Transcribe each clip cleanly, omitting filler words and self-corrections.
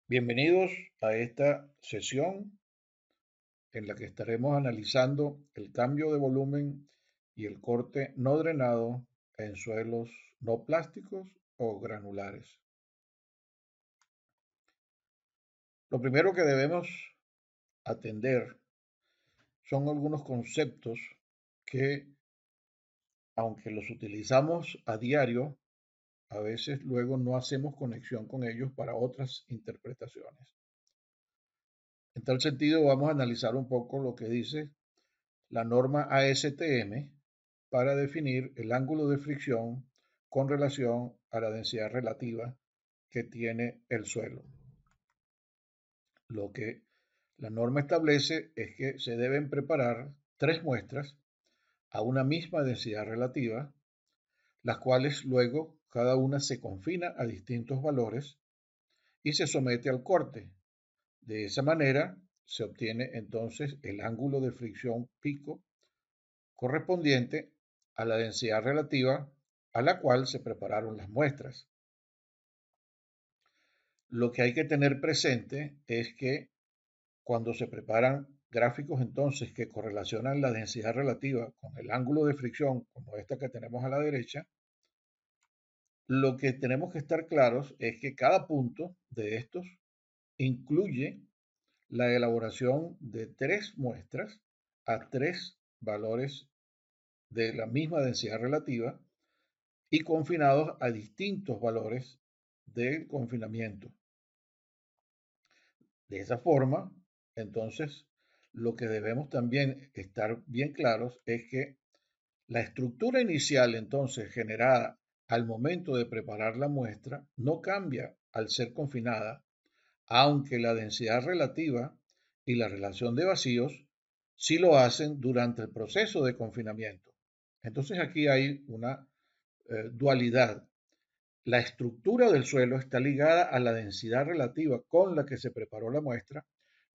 Bienvenidos a esta sesión en la que estaremos analizando el cambio de volumen y el corte no drenado en suelos no plásticos o granulares. Lo primero que debemos atender son algunos conceptos que, aunque los utilizamos a diario, a veces luego no hacemos conexión con ellos para otras interpretaciones. En tal sentido, vamos a analizar un poco lo que dice la norma ASTM para definir el ángulo de fricción con relación a la densidad relativa que tiene el suelo. Lo que la norma establece es que se deben preparar tres muestras a una misma densidad relativa, las cuales luego cada una se confina a distintos valores y se somete al corte. De esa manera se obtiene entonces el ángulo de fricción pico correspondiente a la densidad relativa a la cual se prepararon las muestras. Lo que hay que tener presente es que cuando se preparan gráficos entonces que correlacionan la densidad relativa con el ángulo de fricción, como esta que tenemos a la derecha, lo que tenemos que estar claros es que cada punto de estos incluye la elaboración de tres muestras a tres valores de la misma densidad relativa y confinados a distintos valores del confinamiento. De esa forma, entonces, lo que debemos también estar bien claros es que la estructura inicial, entonces, generada al momento de preparar la muestra, no cambia al ser confinada, aunque la densidad relativa y la relación de vacíos sí lo hacen durante el proceso de confinamiento. Entonces aquí hay una dualidad. La estructura del suelo está ligada a la densidad relativa con la que se preparó la muestra.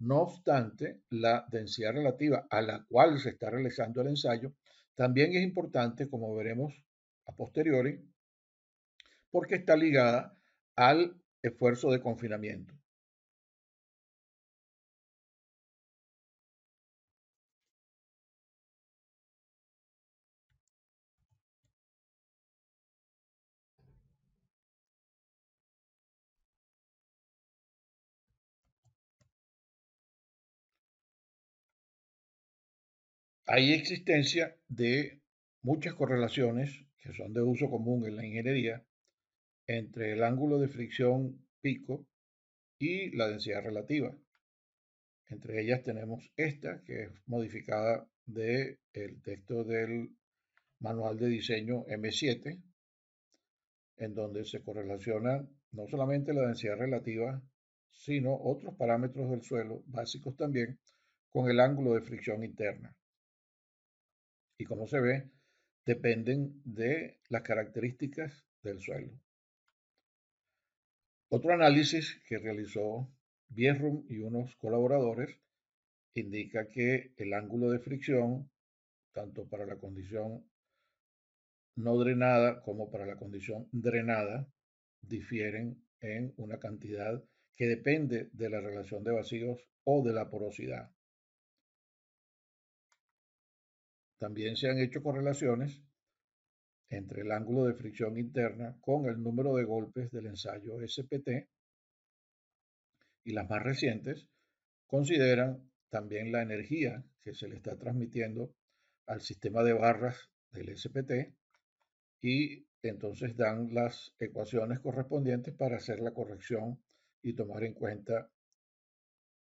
No obstante, la densidad relativa a la cual se está realizando el ensayo también es importante, como veremos a posteriori, porque está ligada al esfuerzo de confinamiento. Hay existencia de muchas correlaciones que son de uso común en la ingeniería entre el ángulo de fricción pico y la densidad relativa. Entre ellas tenemos esta, que es modificada del texto del manual de diseño M7, en donde se correlaciona no solamente la densidad relativa, sino otros parámetros del suelo, básicos también, con el ángulo de fricción interna. Y como se ve, dependen de las características del suelo. Otro análisis que realizó Bierrum y unos colaboradores indica que el ángulo de fricción, tanto para la condición no drenada como para la condición drenada, difieren en una cantidad que depende de la relación de vacíos o de la porosidad. También se han hecho correlaciones entre el ángulo de fricción interna con el número de golpes del ensayo SPT, y las más recientes consideran también la energía que se le está transmitiendo al sistema de barras del SPT y entonces dan las ecuaciones correspondientes para hacer la corrección y tomar en cuenta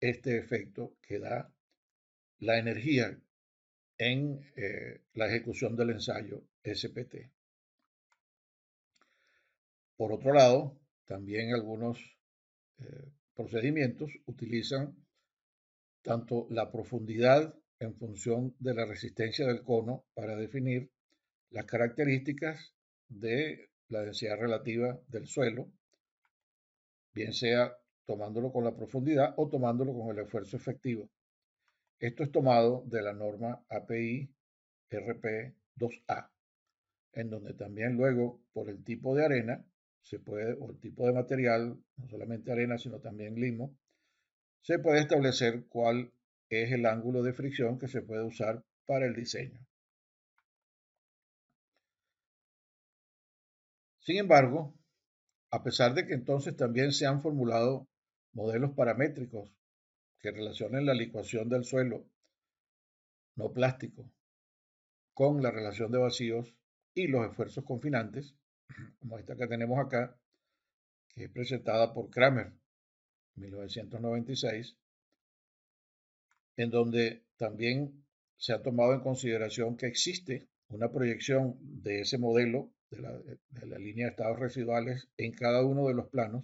este efecto que da la energía en la ejecución del ensayo SPT. Por otro lado, también algunos procedimientos utilizan tanto la profundidad en función de la resistencia del cono para definir las características de la densidad relativa del suelo, bien sea tomándolo con la profundidad o tomándolo con el esfuerzo efectivo. Esto es tomado de la norma API RP2A, en donde también luego, por el tipo de arena, se puede, o el tipo de material, no solamente arena, sino también limo, se puede establecer cuál es el ángulo de fricción que se puede usar para el diseño. Sin embargo, a pesar de que entonces también se han formulado modelos paramétricos que relacionen la licuación del suelo no plástico con la relación de vacíos y los esfuerzos confinantes, como esta que tenemos acá, que es presentada por Kramer en 1996, en donde también se ha tomado en consideración que existe una proyección de ese modelo de la línea de estados residuales en cada uno de los planos.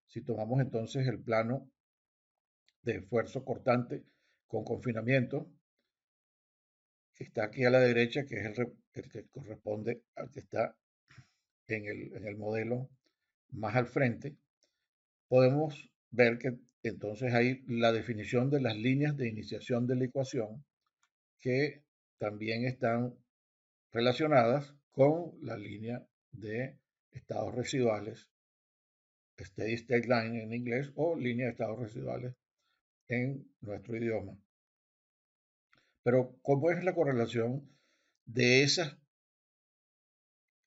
Si tomamos entonces el plano de esfuerzo cortante con confinamiento, que está aquí a la derecha, que es el que corresponde al que está en el modelo más al frente, podemos ver que entonces hay la definición de las líneas de iniciación de la ecuación que también están relacionadas con la línea de estados residuales, steady state line en inglés o línea de estados residuales en nuestro idioma. Pero, ¿cómo es la correlación de esas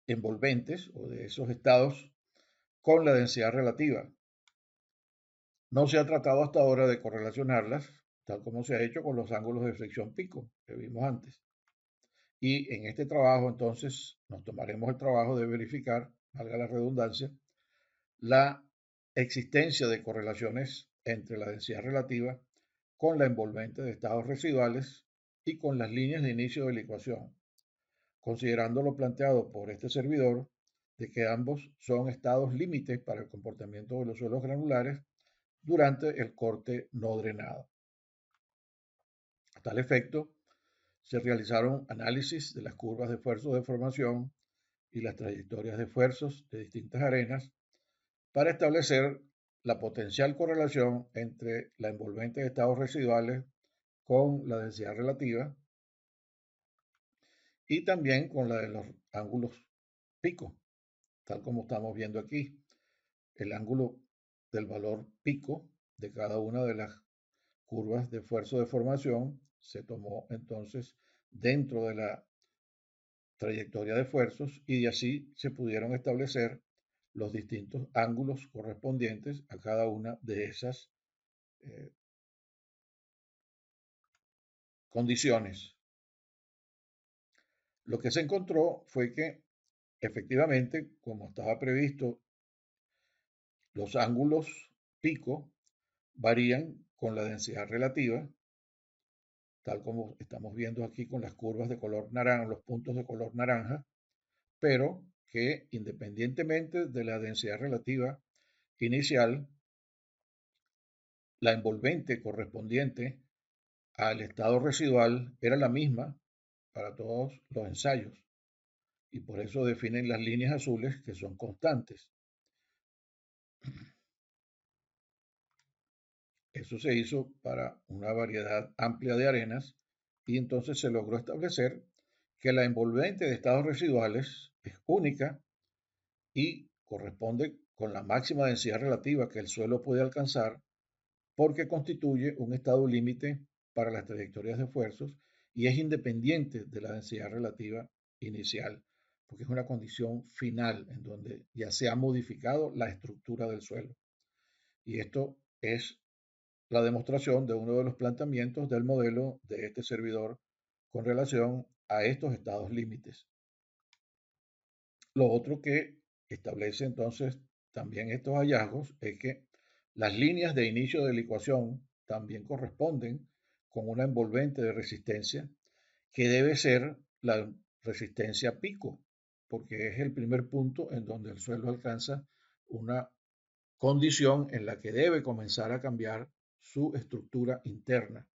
envolventes o de esos estados con la densidad relativa? No se ha tratado hasta ahora de correlacionarlas, tal como se ha hecho con los ángulos de fricción pico que vimos antes. Y en este trabajo, entonces, nos tomaremos el trabajo de verificar, valga la redundancia, la existencia de correlaciones entre la densidad relativa con la envolvente de estados residuales y con las líneas de inicio de la ecuación, considerando lo planteado por este servidor de que ambos son estados límites para el comportamiento de los suelos granulares durante el corte no drenado. A tal efecto, se realizaron análisis de las curvas de esfuerzos de formación y las trayectorias de esfuerzos de distintas arenas para establecer la potencial correlación entre la envolvente de estados residuales con la densidad relativa y también con la de los ángulos pico, tal como estamos viendo aquí. El ángulo del valor pico de cada una de las curvas de esfuerzo de formación se tomó entonces dentro de la trayectoria de esfuerzos y de así se pudieron establecer los distintos ángulos correspondientes a cada una de esas eh, condiciones. Lo que se encontró fue que efectivamente, como estaba previsto, los ángulos pico varían con la densidad relativa, tal como estamos viendo aquí con las curvas de color naranja, los puntos de color naranja, pero que independientemente de la densidad relativa inicial, la envolvente correspondiente al estado residual era la misma para todos los ensayos y por eso definen las líneas azules que son constantes. Eso se hizo para una variedad amplia de arenas y entonces se logró establecer que la envolvente de estados residuales es única y corresponde con la máxima densidad relativa que el suelo puede alcanzar porque constituye un estado límite para las trayectorias de esfuerzos y es independiente de la densidad relativa inicial, porque es una condición final en donde ya se ha modificado la estructura del suelo. Y esto es la demostración de uno de los planteamientos del modelo de este servidor con relación a estos estados límites. Lo otro que establece entonces también estos hallazgos es que las líneas de inicio de la ecuación también corresponden con una envolvente de resistencia que debe ser la resistencia pico, porque es el primer punto en donde el suelo alcanza una condición en la que debe comenzar a cambiar su estructura interna.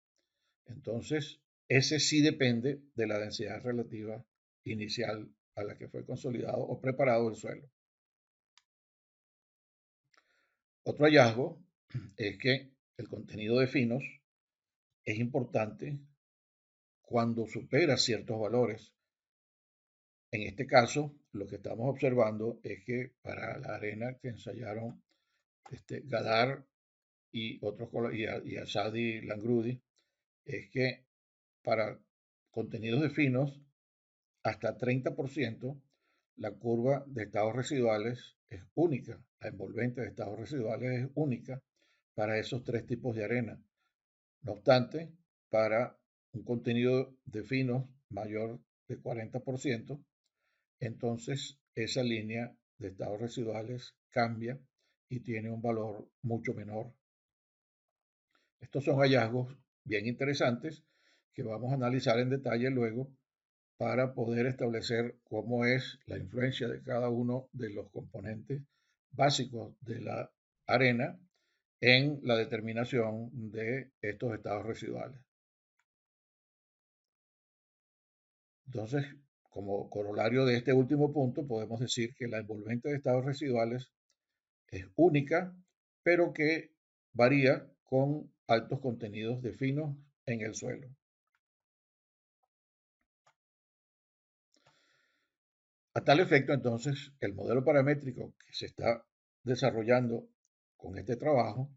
Entonces, ese sí depende de la densidad relativa inicial a la que fue consolidado o preparado el suelo. Otro hallazgo es que el contenido de finos es importante cuando supera ciertos valores En este caso, lo que estamos observando es que para la arena que ensayaron Gadar y otros y Asadi Langrudi, es que para contenidos de finos, hasta 30%, la curva de estados residuales es única, la envolvente de estados residuales es única para esos tres tipos de arena. No obstante, para un contenido de finos mayor de 40%, entonces esa línea de estados residuales cambia y tiene un valor mucho menor. Estos son hallazgos bien interesantes que vamos a analizar en detalle luego para poder establecer cómo es la influencia de cada uno de los componentes básicos de la arena en la determinación de estos estados residuales. Entonces, como corolario de este último punto, podemos decir que la envolvente de estados residuales es única, pero que varía con altos contenidos de finos en el suelo. A tal efecto, entonces, el modelo paramétrico que se está desarrollando con este trabajo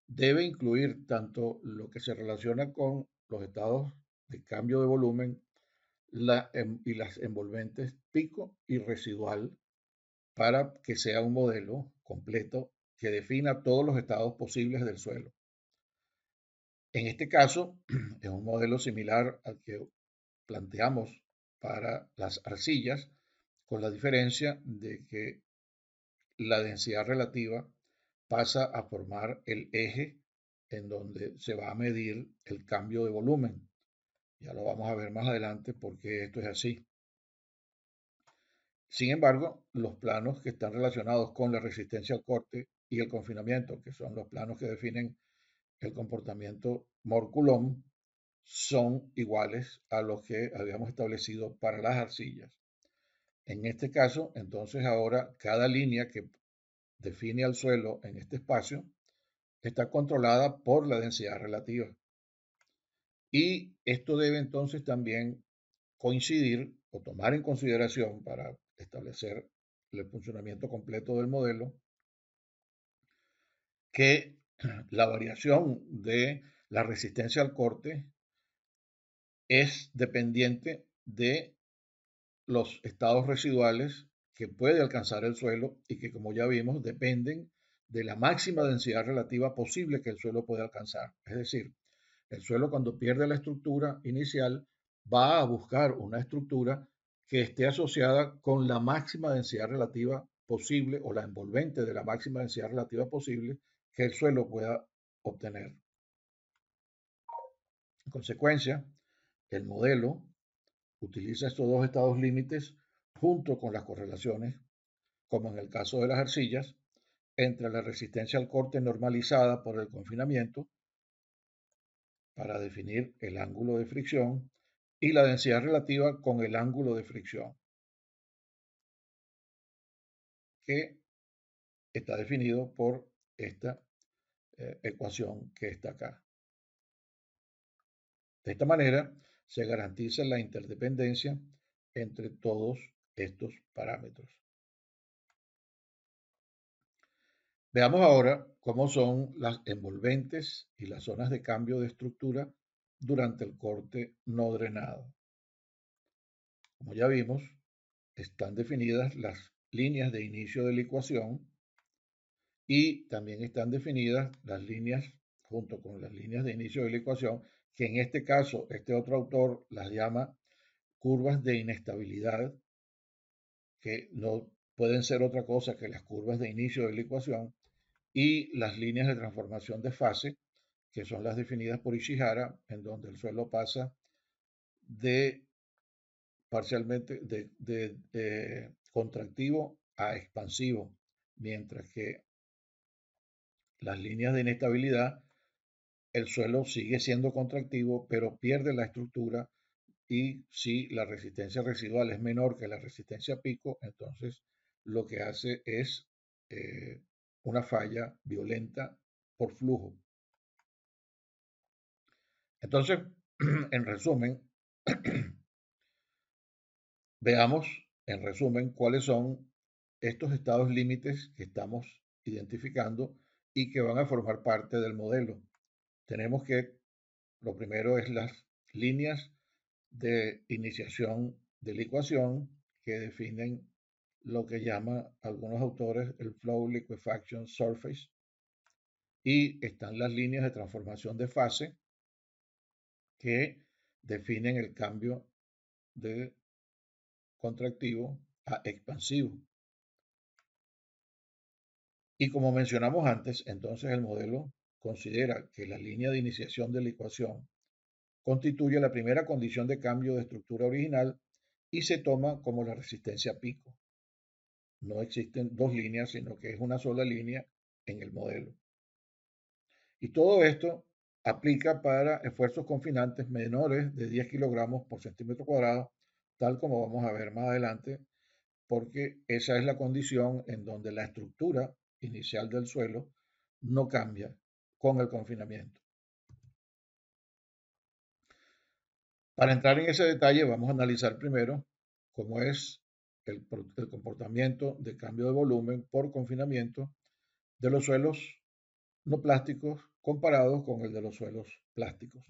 debe incluir tanto lo que se relaciona con los estados de cambio de volumen y las envolventes pico y residual para que sea un modelo completo que defina todos los estados posibles del suelo. En este caso, es un modelo similar al que planteamos para las arcillas, con la diferencia de que la densidad relativa pasa a formar el eje en donde se va a medir el cambio de volumen. Ya lo vamos a ver más adelante porque esto es así. Sin embargo, los planos que están relacionados con la resistencia al corte y el confinamiento, que son los planos que definen el comportamiento Mohr-Coulomb, son iguales a los que habíamos establecido para las arcillas. En este caso, entonces ahora cada línea que define al suelo en este espacio está controlada por la densidad relativa. Y esto debe entonces también coincidir o tomar en consideración para establecer el funcionamiento completo del modelo, que la variación de la resistencia al corte es dependiente de los estados residuales que puede alcanzar el suelo y que, como ya vimos, dependen de la máxima densidad relativa posible que el suelo puede alcanzar. Es decir, el suelo, cuando pierde la estructura inicial, va a buscar una estructura que esté asociada con la máxima densidad relativa posible o la envolvente de la máxima densidad relativa posible que el suelo pueda obtener. En consecuencia, el modelo utiliza estos dos estados límites junto con las correlaciones, como en el caso de las arcillas, entre la resistencia al corte normalizada por el confinamiento para definir el ángulo de fricción y la densidad relativa con el ángulo de fricción, que está definido por esta ecuación que está acá. De esta manera, se garantiza la interdependencia entre todos estos parámetros. Veamos ahora cómo son las envolventes y las zonas de cambio de estructura durante el corte no drenado. Como ya vimos, están definidas las líneas de inicio de licuación y también están definidas las líneas junto con las líneas de inicio de licuación, que en este caso este otro autor las llama curvas de inestabilidad, que no pueden ser otra cosa que las curvas de inicio de licuación, y las líneas de transformación de fase, que son las definidas por Ishihara, en donde el suelo pasa de parcialmente de contractivo a expansivo, mientras que las líneas de inestabilidad, el suelo sigue siendo contractivo, pero pierde la estructura y si la resistencia residual es menor que la resistencia pico, entonces lo que hace es una falla violenta por flujo. Entonces, en resumen, veamos en resumen, cuáles son estos estados límites que estamos identificando y que van a formar parte del modelo. Tenemos que, lo primero es las líneas de iniciación de licuación que definen lo que llaman algunos autores el Flow Liquefaction Surface, y están las líneas de transformación de fase que definen el cambio de contractivo a expansivo. Y como mencionamos antes, entonces el modelo considera que la línea de iniciación de licuación constituye la primera condición de cambio de estructura original y se toma como la resistencia pico. No existen dos líneas, sino que es una sola línea en el modelo. Y todo esto aplica para esfuerzos confinantes menores de 10 kilogramos por centímetro cuadrado, tal como vamos a ver más adelante, porque esa es la condición en donde la estructura inicial del suelo no cambia con el confinamiento. Para entrar en ese detalle, vamos a analizar primero cómo es el comportamiento de cambio de volumen por confinamiento de los suelos no plásticos comparados con el de los suelos plásticos.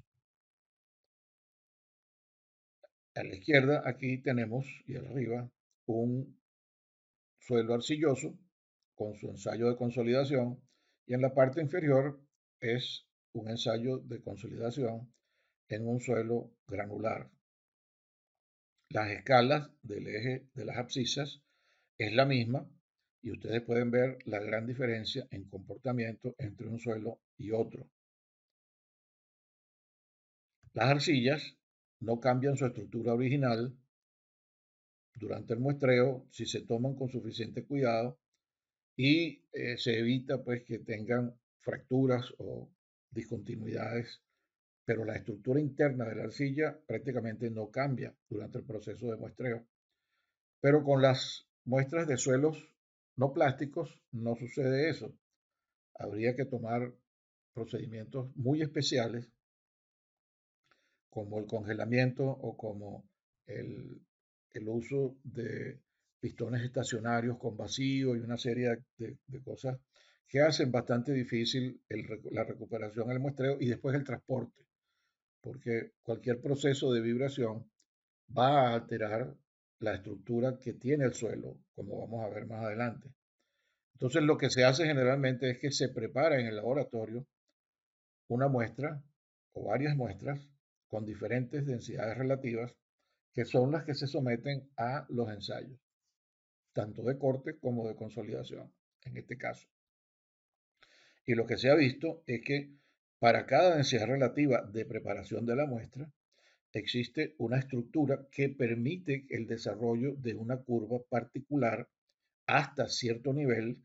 A la izquierda aquí tenemos, y arriba, un suelo arcilloso con su ensayo de consolidación, y en la parte inferior es un ensayo de consolidación en un suelo granular. Las escalas del eje de las abscisas es la misma y ustedes pueden ver la gran diferencia en comportamiento entre un suelo y otro. Las arcillas no cambian su estructura original durante el muestreo si se toman con suficiente cuidado y se evita pues que tengan fracturas o discontinuidades, pero la estructura interna de la arcilla prácticamente no cambia durante el proceso de muestreo. Pero con las muestras de suelos no plásticos no sucede eso. Habría que tomar procedimientos muy especiales como el congelamiento o como el, el uso de pistones estacionarios con vacío y una serie de cosas que hacen bastante difícil la recuperación, el muestreo y después el transporte, porque cualquier proceso de vibración va a alterar la estructura que tiene el suelo, como vamos a ver más adelante. Entonces lo que se hace generalmente es que se prepara en el laboratorio una muestra o varias muestras con diferentes densidades relativas que son las que se someten a los ensayos, tanto de corte como de consolidación, en este caso. Y lo que se ha visto es que para cada densidad relativa de preparación de la muestra, existe una estructura que permite el desarrollo de una curva particular hasta cierto nivel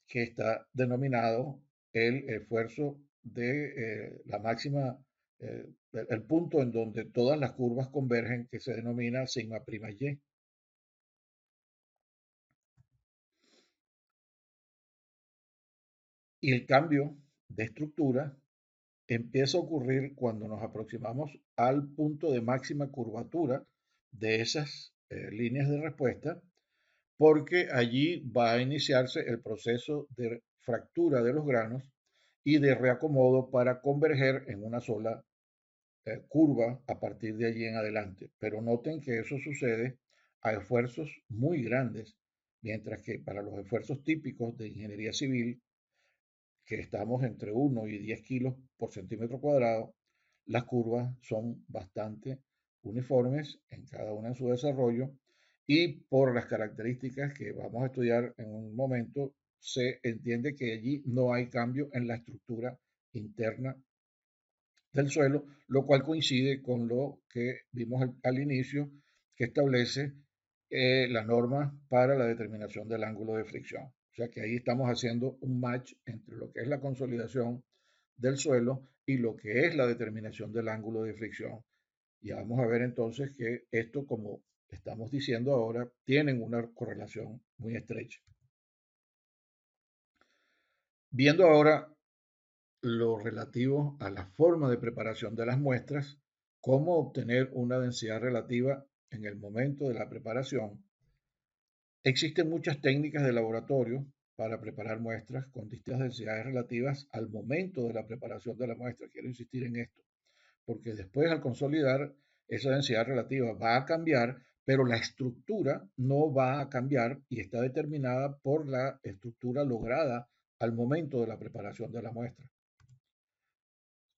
que está denominado el esfuerzo de la máxima, el punto en donde todas las curvas convergen, que se denomina sigma prima y. Y el cambio de estructura empieza a ocurrir cuando nos aproximamos al punto de máxima curvatura de esas líneas de respuesta, porque allí va a iniciarse el proceso de fractura de los granos y de reacomodo para converger en una sola curva a partir de allí en adelante. Pero noten que eso sucede a esfuerzos muy grandes, mientras que para los esfuerzos típicos de ingeniería civil, que estamos entre 1 y 10 kilos por centímetro cuadrado, las curvas son bastante uniformes en cada una en su desarrollo y por las características que vamos a estudiar en un momento, se entiende que allí no hay cambio en la estructura interna del suelo, lo cual coincide con lo que vimos al inicio, que establece la norma para la determinación del ángulo de fricción. O sea que ahí estamos haciendo un match entre lo que es la consolidación del suelo y lo que es la determinación del ángulo de fricción. Y vamos a ver entonces que esto, como estamos diciendo ahora, tienen una correlación muy estrecha. Viendo ahora lo relativo a la forma de preparación de las muestras, cómo obtener una densidad relativa en el momento de la preparación. Existen muchas técnicas de laboratorio para preparar muestras con distintas densidades relativas al momento de la preparación de la muestra. Quiero insistir en esto, porque después al consolidar esa densidad relativa va a cambiar, pero la estructura no va a cambiar y está determinada por la estructura lograda al momento de la preparación de la muestra.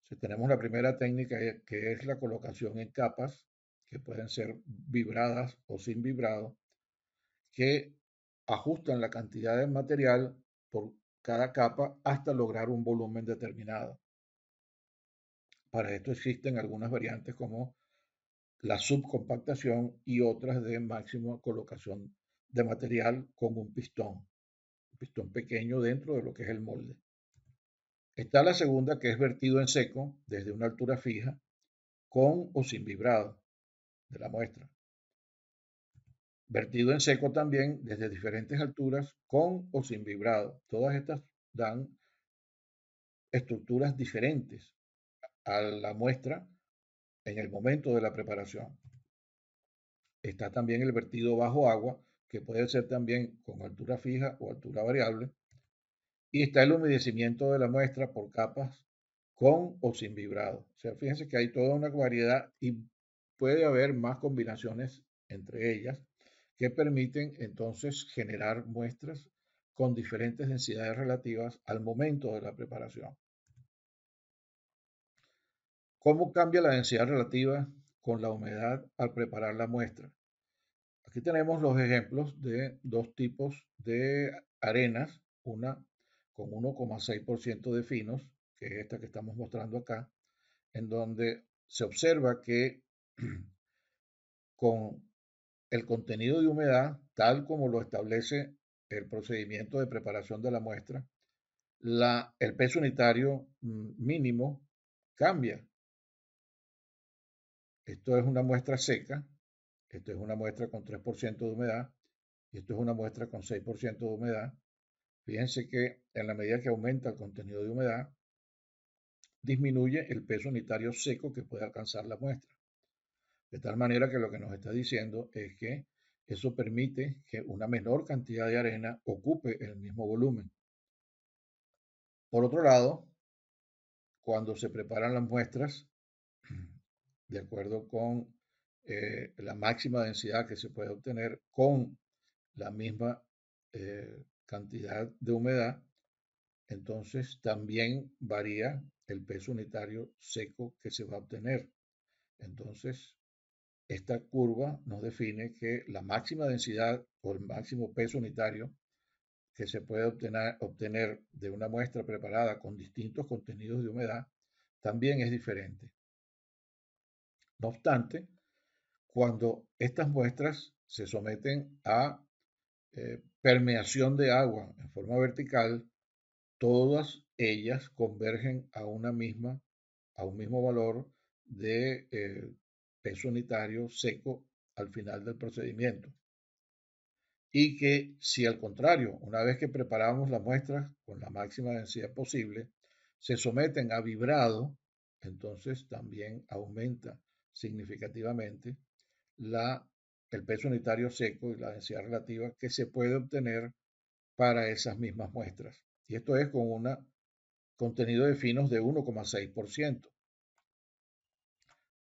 Si tenemos la primera técnica que es la colocación en capas, que pueden ser vibradas o sin vibrado, que ajustan la cantidad de material por cada capa hasta lograr un volumen determinado. Para esto existen algunas variantes como la subcompactación y otras de máxima colocación de material con un pistón pequeño dentro de lo que es el molde. Está la segunda, que es vertido en seco desde una altura fija, con o sin vibrado de la muestra. Vertido en seco también desde diferentes alturas, con o sin vibrado. Todas estas dan estructuras diferentes a la muestra en el momento de la preparación. Está también el vertido bajo agua, que puede ser también con altura fija o altura variable. Y está el humedecimiento de la muestra por capas con o sin vibrado. O sea, fíjense que hay toda una variedad y puede haber más combinaciones entre ellas que permiten entonces generar muestras con diferentes densidades relativas al momento de la preparación. ¿Cómo cambia la densidad relativa con la humedad al preparar la muestra? Aquí tenemos los ejemplos de dos tipos de arenas, una con 1,6% de finos, que es esta que estamos mostrando acá, en donde se observa que con el contenido de humedad, tal como lo establece el procedimiento de preparación de la muestra, el peso unitario mínimo cambia. Esto es una muestra seca, esto es una muestra con 3% de humedad y esto es una muestra con 6% de humedad. Fíjense que en la medida que aumenta el contenido de humedad, disminuye el peso unitario seco que puede alcanzar la muestra. De tal manera que lo que nos está diciendo es que eso permite que una menor cantidad de arena ocupe el mismo volumen. Por otro lado, cuando se preparan las muestras, de acuerdo con la máxima densidad que se puede obtener con la misma cantidad de humedad, entonces también varía el peso unitario seco que se va a obtener. Entonces, esta curva nos define que la máxima densidad o el máximo peso unitario que se puede obtener de una muestra preparada con distintos contenidos de humedad también es diferente. No obstante, cuando estas muestras se someten a permeación de agua en forma vertical, todas ellas convergen a a un mismo valor de peso unitario seco al final del procedimiento. Y que si al contrario, una vez que preparamos las muestras con la máxima densidad posible, se someten a vibrado, entonces también aumenta significativamente el peso unitario seco y la densidad relativa que se puede obtener para esas mismas muestras. Y esto es con un contenido de finos de 1,6%.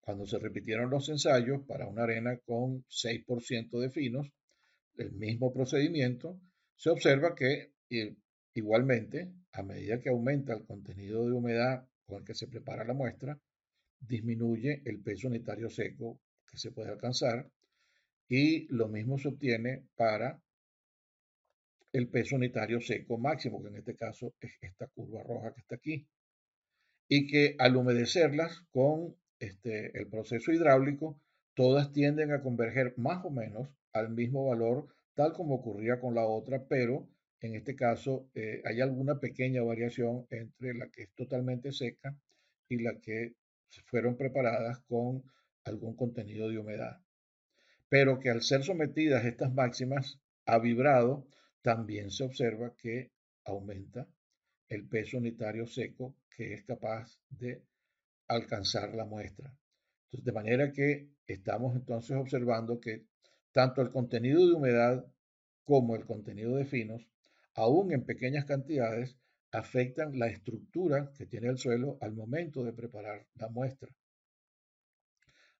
Cuando se repitieron los ensayos para una arena con 6% de finos, el mismo procedimiento, se observa que igualmente, a medida que aumenta el contenido de humedad con el que se prepara la muestra, disminuye el peso unitario seco que se puede alcanzar y lo mismo se obtiene para el peso unitario seco máximo, que en este caso es esta curva roja que está aquí, y que al humedecerlas con el proceso hidráulico, todas tienden a converger más o menos al mismo valor, tal como ocurría con la otra, pero en este caso hay alguna pequeña variación entre la que es totalmente seca y la que fueron preparadas con algún contenido de humedad. Pero que al ser sometidas estas máximas a vibrado, también se observa que aumenta el peso unitario seco que es capaz de alcanzar la muestra. Entonces, de manera que estamos entonces observando que tanto el contenido de humedad como el contenido de finos, aún en pequeñas cantidades, afectan la estructura que tiene el suelo al momento de preparar la muestra.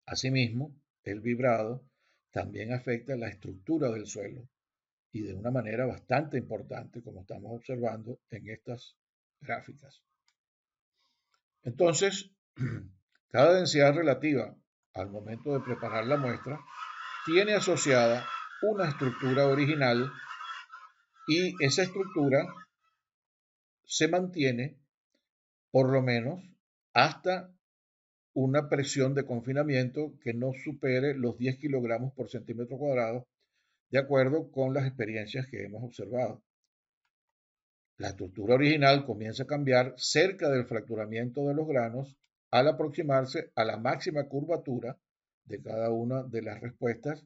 Asimismo, el vibrado también afecta la estructura del suelo y de una manera bastante importante, como estamos observando en estas gráficas. Entonces, cada densidad relativa al momento de preparar la muestra tiene asociada una estructura original y esa estructura se mantiene por lo menos hasta una presión de confinamiento que no supere los 10 kilogramos por centímetro cuadrado, de acuerdo con las experiencias que hemos observado. La estructura original comienza a cambiar cerca del fracturamiento de los granos al aproximarse a la máxima curvatura de cada una de las respuestas,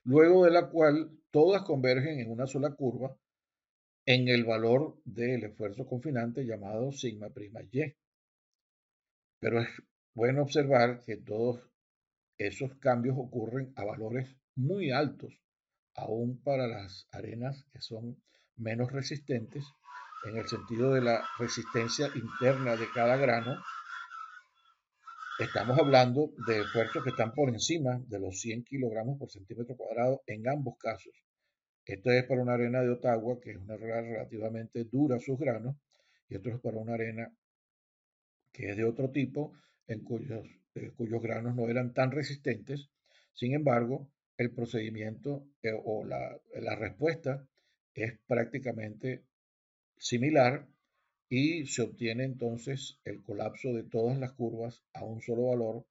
luego de la cual todas convergen en una sola curva en el valor del esfuerzo confinante llamado sigma prima y. Pero es bueno observar que todos esos cambios ocurren a valores muy altos, aún para las arenas que son menos resistentes, en el sentido de la resistencia interna de cada grano. Estamos hablando de esfuerzos que están por encima de los 100 kilogramos por centímetro cuadrado en ambos casos. Esto es para una arena de Ottawa, que es una arena relativamente dura sus granos, y esto es para una arena que es de otro tipo, en cuyos granos no eran tan resistentes. Sin embargo, el procedimiento o la respuesta es prácticamente similar y se obtiene entonces el colapso de todas las curvas a un solo valor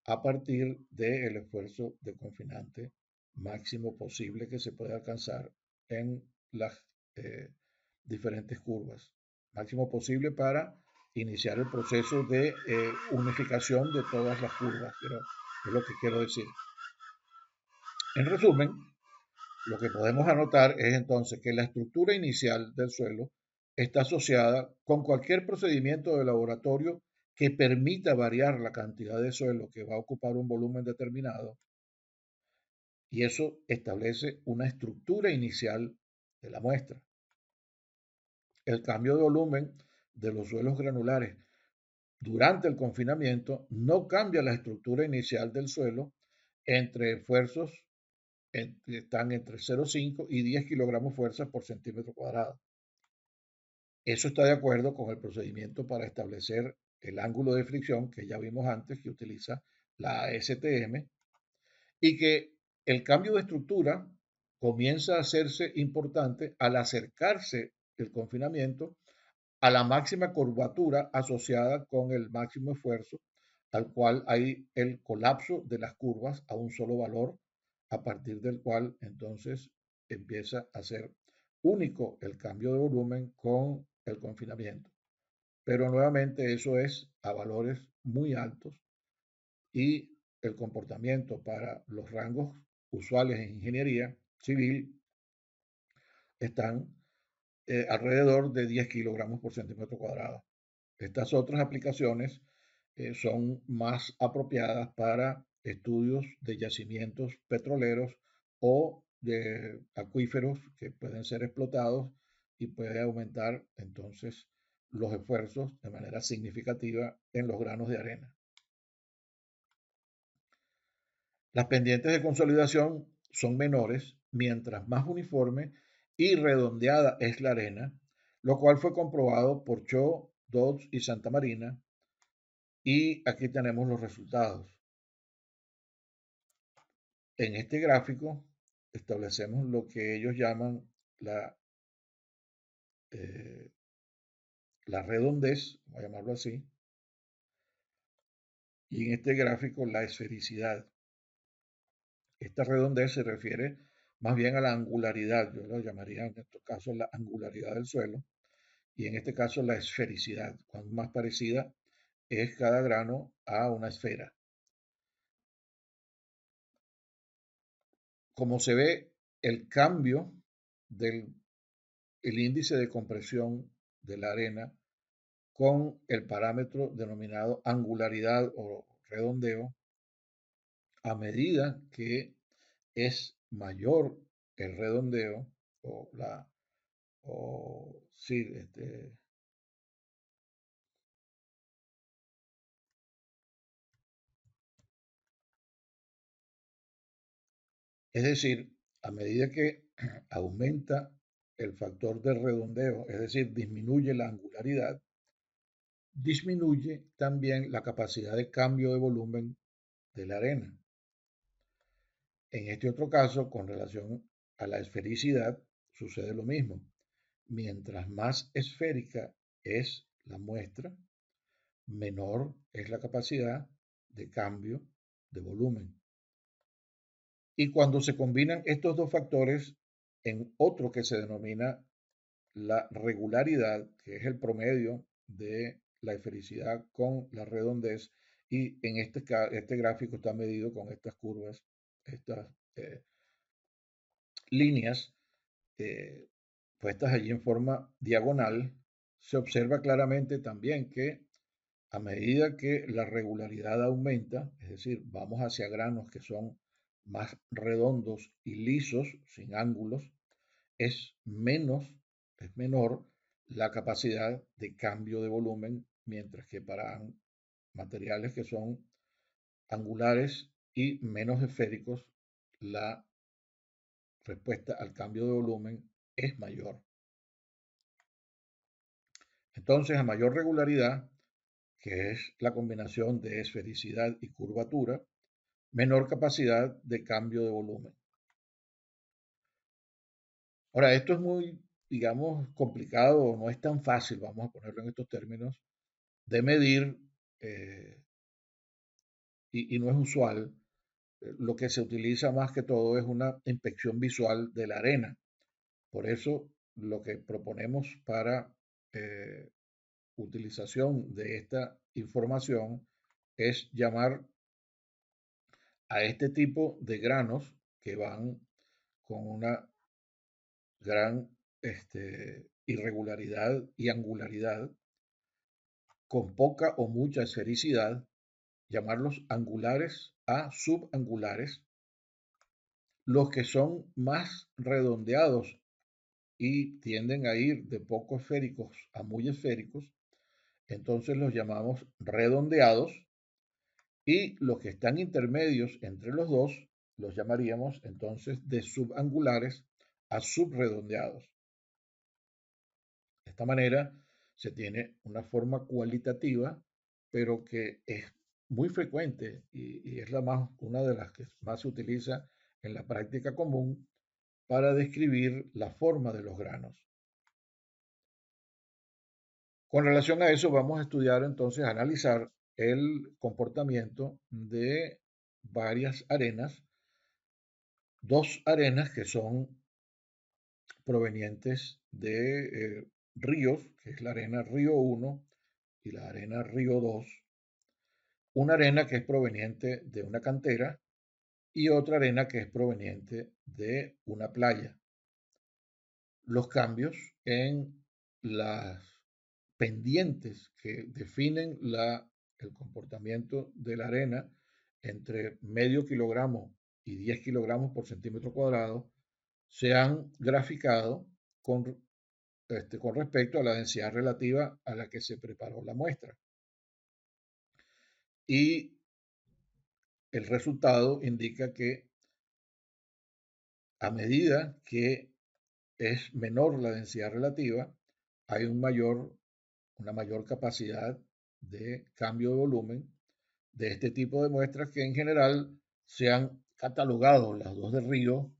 a partir del esfuerzo de confinante máximo posible que se puede alcanzar en las eh, diferentes curvas. Máximo posible para iniciar el proceso de unificación de todas las curvas, pero es lo que quiero decir. En resumen, lo que podemos anotar es entonces que la estructura inicial del suelo está asociada con cualquier procedimiento de laboratorio que permita variar la cantidad de suelo que va a ocupar un volumen determinado, y eso establece una estructura inicial de la muestra. El cambio de volumen de los suelos granulares durante el confinamiento no cambia la estructura inicial del suelo entre esfuerzos que están entre 0,5 y 10 kilogramos fuerza por centímetro cuadrado. Eso está de acuerdo con el procedimiento para establecer el ángulo de fricción que ya vimos antes, que utiliza la ASTM, y que el cambio de estructura comienza a hacerse importante al acercarse el confinamiento a la máxima curvatura asociada con el máximo esfuerzo, al cual hay el colapso de las curvas a un solo valor, a partir del cual entonces empieza a ser único el cambio de volumen con el confinamiento. Pero nuevamente eso es a valores muy altos y el comportamiento para los rangos usuales en ingeniería civil están alrededor de 10 kilogramos por centímetro cuadrado. Estas otras aplicaciones son más apropiadas para estudios de yacimientos petroleros o de acuíferos que pueden ser explotados y puede aumentar entonces los esfuerzos de manera significativa en los granos de arena. Las pendientes de consolidación son menores mientras más uniforme y redondeada es la arena, lo cual fue comprobado por Cho, Dodds y Santa Marina, y aquí tenemos los resultados. En este gráfico establecemos lo que ellos llaman eh, la redondez, voy a llamarlo así, y en este gráfico la esfericidad. Esta redondez se refiere más bien a la angularidad, yo lo llamaría en estos casos la angularidad del suelo, y en este caso la esfericidad, cuando más parecida es cada grano a una esfera. Como se ve, el cambio del el índice de compresión de la arena con el parámetro denominado angularidad o redondeo, a medida que es mayor el redondeo o la, o sí, es decir, a medida que aumenta el factor de redondeo, es decir, disminuye la angularidad, disminuye también la capacidad de cambio de volumen de la arena. En este otro caso, con relación a la esfericidad, sucede lo mismo. Mientras más esférica es la muestra, menor es la capacidad de cambio de volumen. Y cuando se combinan estos dos factores en otro que se denomina la regularidad, que es el promedio de la esfericidad con la redondez, y en este gráfico está medido con estas curvas, estas eh, líneas puestas allí en forma diagonal, se observa claramente también que a medida que la regularidad aumenta, es decir, vamos hacia granos que son más redondos y lisos, sin ángulos, es es menor la capacidad de cambio de volumen, mientras que para materiales que son angulares y menos esféricos, la respuesta al cambio de volumen es mayor. Entonces, a mayor regularidad, que es la combinación de esfericidad y curvatura, menor capacidad de cambio de volumen. Ahora, esto es muy, digamos, complicado, no es tan fácil, vamos a ponerlo en estos términos, de medir y no es usual. Lo que se utiliza más que todo es una inspección visual de la arena. Por eso, lo que proponemos para utilización de esta información es llamar a este tipo de granos que van con una gran irregularidad y angularidad, con poca o mucha esfericidad, llamarlos angulares a subangulares, los que son más redondeados y tienden a ir de poco esféricos a muy esféricos, entonces los llamamos redondeados, y los que están intermedios entre los dos los llamaríamos entonces de subangulares a subredondeados. De esta manera se tiene una forma cualitativa, pero que es muy frecuente y es una de las que más se utiliza en la práctica común para describir la forma de los granos. Con relación a eso, vamos a estudiar entonces, analizar el comportamiento de varias arenas, dos arenas que son provenientes de ríos, que es la arena Río 1 y la arena Río 2, una arena que es proveniente de una cantera y otra arena que es proveniente de una playa. Los cambios en las pendientes que definen el comportamiento de la arena entre medio kilogramo y 10 kilogramos por centímetro cuadrado se han graficado con respecto a la densidad relativa a la que se preparó la muestra. Y el resultado indica que a medida que es menor la densidad relativa, hay una mayor capacidad de cambio de volumen de este tipo de muestras que en general se han catalogado las dos de Río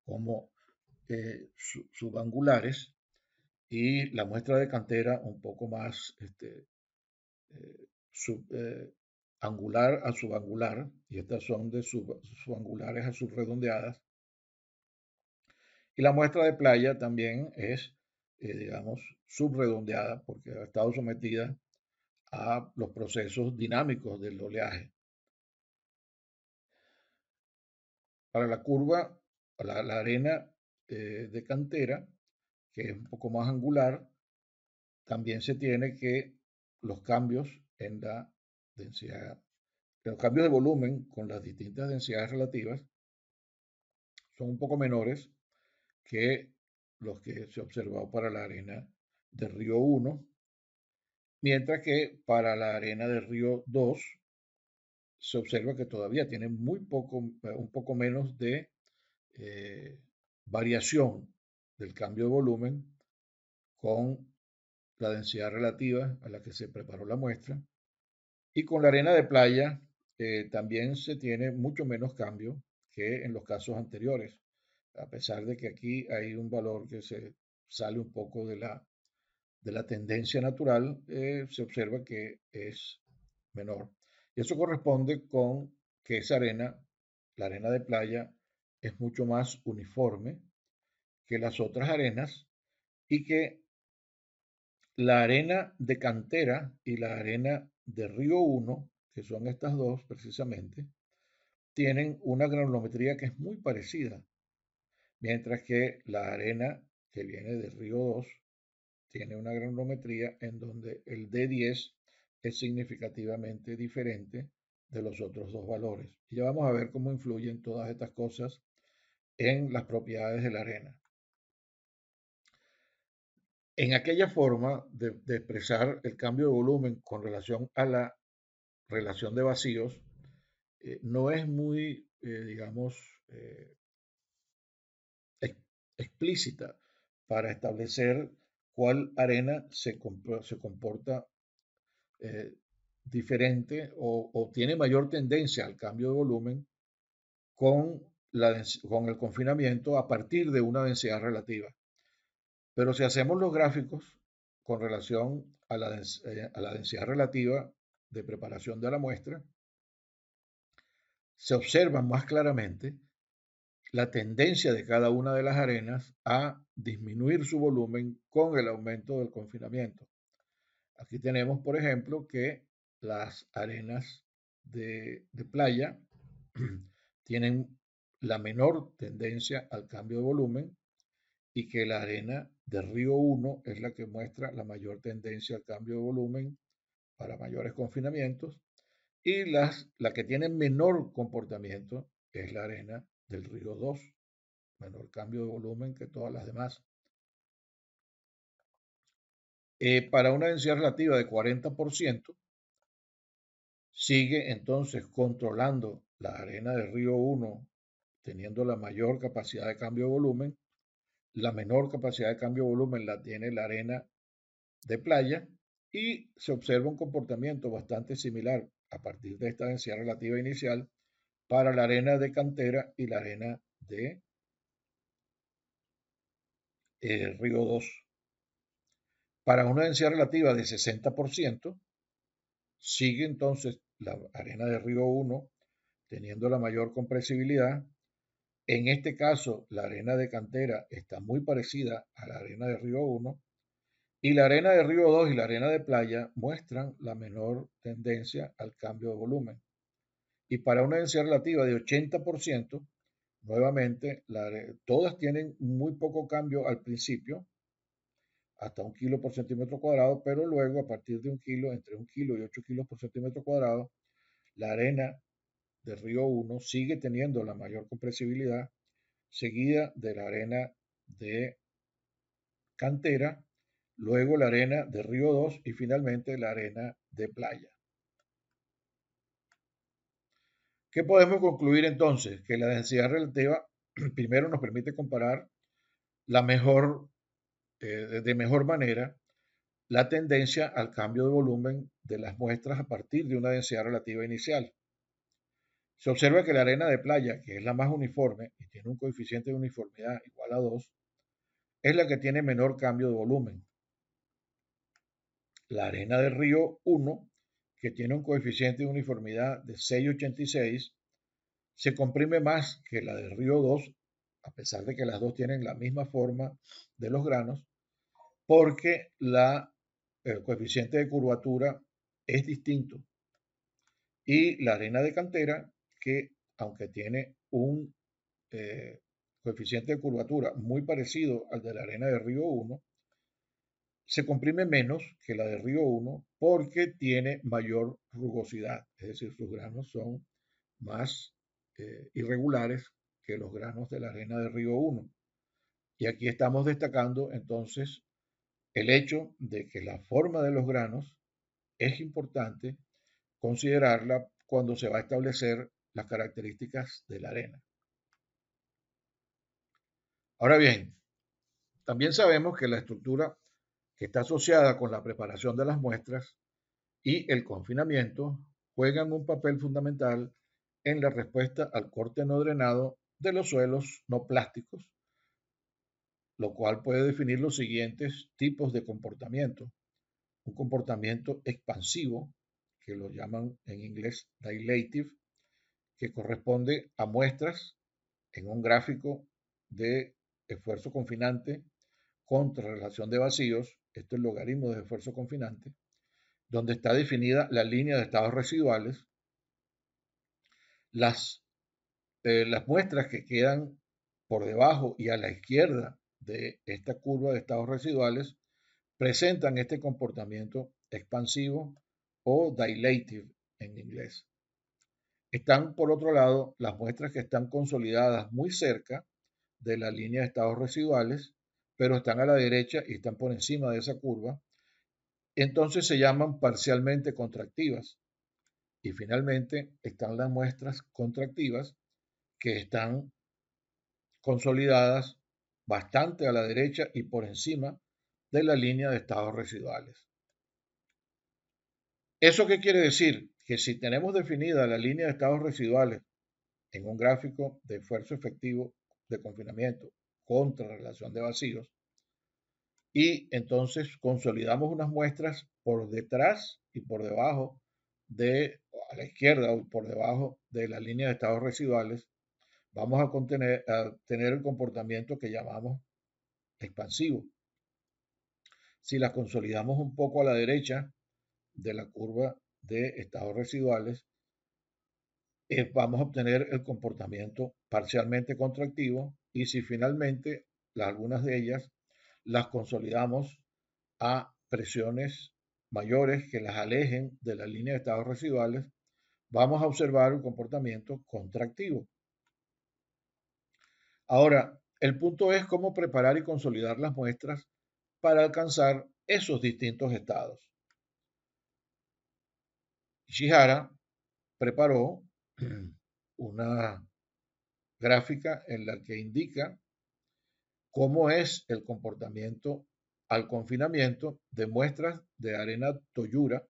como subangulares y la muestra de cantera un poco más angular a subangular, y estas son de subangulares a subredondeadas. Y la muestra de playa también es, digamos, subredondeada porque ha estado sometida a los procesos dinámicos del oleaje. Para la curva, la arena de cantera, que es un poco más angular, también se tiene que los cambios en la densidad, los cambios de volumen con las distintas densidades relativas son un poco menores que los que se observó para la arena de Río 1, mientras que para la arena de Río 2 se observa que todavía tiene un poco menos de eh, variación del cambio de volumen con la densidad relativa a la que se preparó la muestra. Y con la arena de playa también se tiene mucho menos cambio que en los casos anteriores, a pesar de que aquí hay un valor que se sale un poco de la tendencia natural, se observa que es menor. Y eso corresponde con que esa arena, la arena de playa, es mucho más uniforme que las otras arenas y que la arena de cantera y la arena de Río 1, que son estas dos precisamente, tienen una granulometría que es muy parecida, mientras que la arena que viene de Río 2 tiene una granulometría en donde el D10 es significativamente diferente de los otros dos valores. Y ya vamos a ver cómo influyen todas estas cosas en las propiedades de la arena. En aquella forma de expresar el cambio de volumen con relación a la relación de vacíos, no es muy, digamos, explícita para establecer cuál arena se comporta eh, diferente o tiene mayor tendencia al cambio de volumen con, con el confinamiento a partir de una densidad relativa. Pero si hacemos los gráficos con relación a la densidad relativa de preparación de la muestra, se observa más claramente la tendencia de cada una de las arenas a disminuir su volumen con el aumento del confinamiento. Aquí tenemos, por ejemplo, que las arenas de playa tienen la menor tendencia al cambio de volumen y que la arena de Río 1 es la que muestra la mayor tendencia al cambio de volumen para mayores confinamientos y la que tiene menor comportamiento es la arena del Río 2, menor cambio de volumen que todas las demás. Para una densidad relativa de 40%, sigue entonces controlando la arena de Río 1, teniendo la mayor capacidad de cambio de volumen. La menor capacidad de cambio de volumen la tiene la arena de playa y se observa un comportamiento bastante similar a partir de esta densidad relativa inicial para la arena de cantera y la arena de Río 2. Para una densidad relativa de 60%, sigue entonces la arena de Río 1 teniendo la mayor compresibilidad. En este caso, la arena de cantera está muy parecida a la arena de Río 1 y la arena de Río 2 y la arena de playa muestran la menor tendencia al cambio de volumen. Y para una densidad relativa de 80%, nuevamente, todas tienen muy poco cambio al principio, hasta 1 kilo por centímetro cuadrado, pero luego a partir de 1 kilo, entre 1 kilo y 8 kilos por centímetro cuadrado, la arena de Río 1 sigue teniendo la mayor compresibilidad, seguida de la arena de cantera, luego la arena de Río 2 y finalmente la arena de playa. ¿Qué podemos concluir entonces? Que la densidad relativa primero nos permite comparar la mejor, de mejor manera la tendencia al cambio de volumen de las muestras a partir de una densidad relativa inicial. Se observa que la arena de playa, que es la más uniforme y tiene un coeficiente de uniformidad igual a 2, es la que tiene menor cambio de volumen. La arena del río 1, que tiene un coeficiente de uniformidad de 6,86, se comprime más que la del río 2, a pesar de que las dos tienen la misma forma de los granos, porque el coeficiente de curvatura es distinto. Y la arena de cantera, que aunque tiene un coeficiente de curvatura muy parecido al de la arena de Río 1, se comprime menos que la de Río 1 porque tiene mayor rugosidad, es decir, sus granos son más irregulares que los granos de la arena de Río 1. Y aquí estamos destacando entonces el hecho de que la forma de los granos es importante considerarla cuando se va a establecer las características de la arena. Ahora bien, también sabemos que la estructura que está asociada con la preparación de las muestras y el confinamiento juegan un papel fundamental en la respuesta al corte no drenado de los suelos no plásticos, lo cual puede definir los siguientes tipos de comportamiento. Un comportamiento expansivo, que lo llaman en inglés dilative, que corresponde a muestras en un gráfico de esfuerzo confinante contra relación de vacíos, esto es el logaritmo de esfuerzo confinante, donde está definida la línea de estados residuales, las, las muestras que quedan por debajo y a la izquierda de esta curva de estados residuales presentan este comportamiento expansivo o dilative en inglés. Están, por otro lado, las muestras que están consolidadas muy cerca de la línea de estados residuales, pero están a la derecha y están por encima de esa curva. Entonces se llaman parcialmente contractivas. Y finalmente están las muestras contractivas que están consolidadas bastante a la derecha y por encima de la línea de estados residuales. ¿Eso qué quiere decir? Que si tenemos definida la línea de estados residuales en un gráfico de esfuerzo efectivo de confinamiento contra relación de vacíos, y entonces consolidamos unas muestras por detrás y por debajo de, a la izquierda o por debajo de la línea de estados residuales, vamos a tener el comportamiento que llamamos expansivo. Si las consolidamos un poco a la derecha de la curva de estados residuales, vamos a obtener el comportamiento parcialmente contractivo, y si finalmente algunas de ellas las consolidamos a presiones mayores que las alejen de la línea de estados residuales, vamos a observar un comportamiento contractivo. Ahora, el punto es cómo preparar y consolidar las muestras para alcanzar esos distintos estados. Ishihara preparó una gráfica en la que indica cómo es el comportamiento al confinamiento de muestras de arena toyura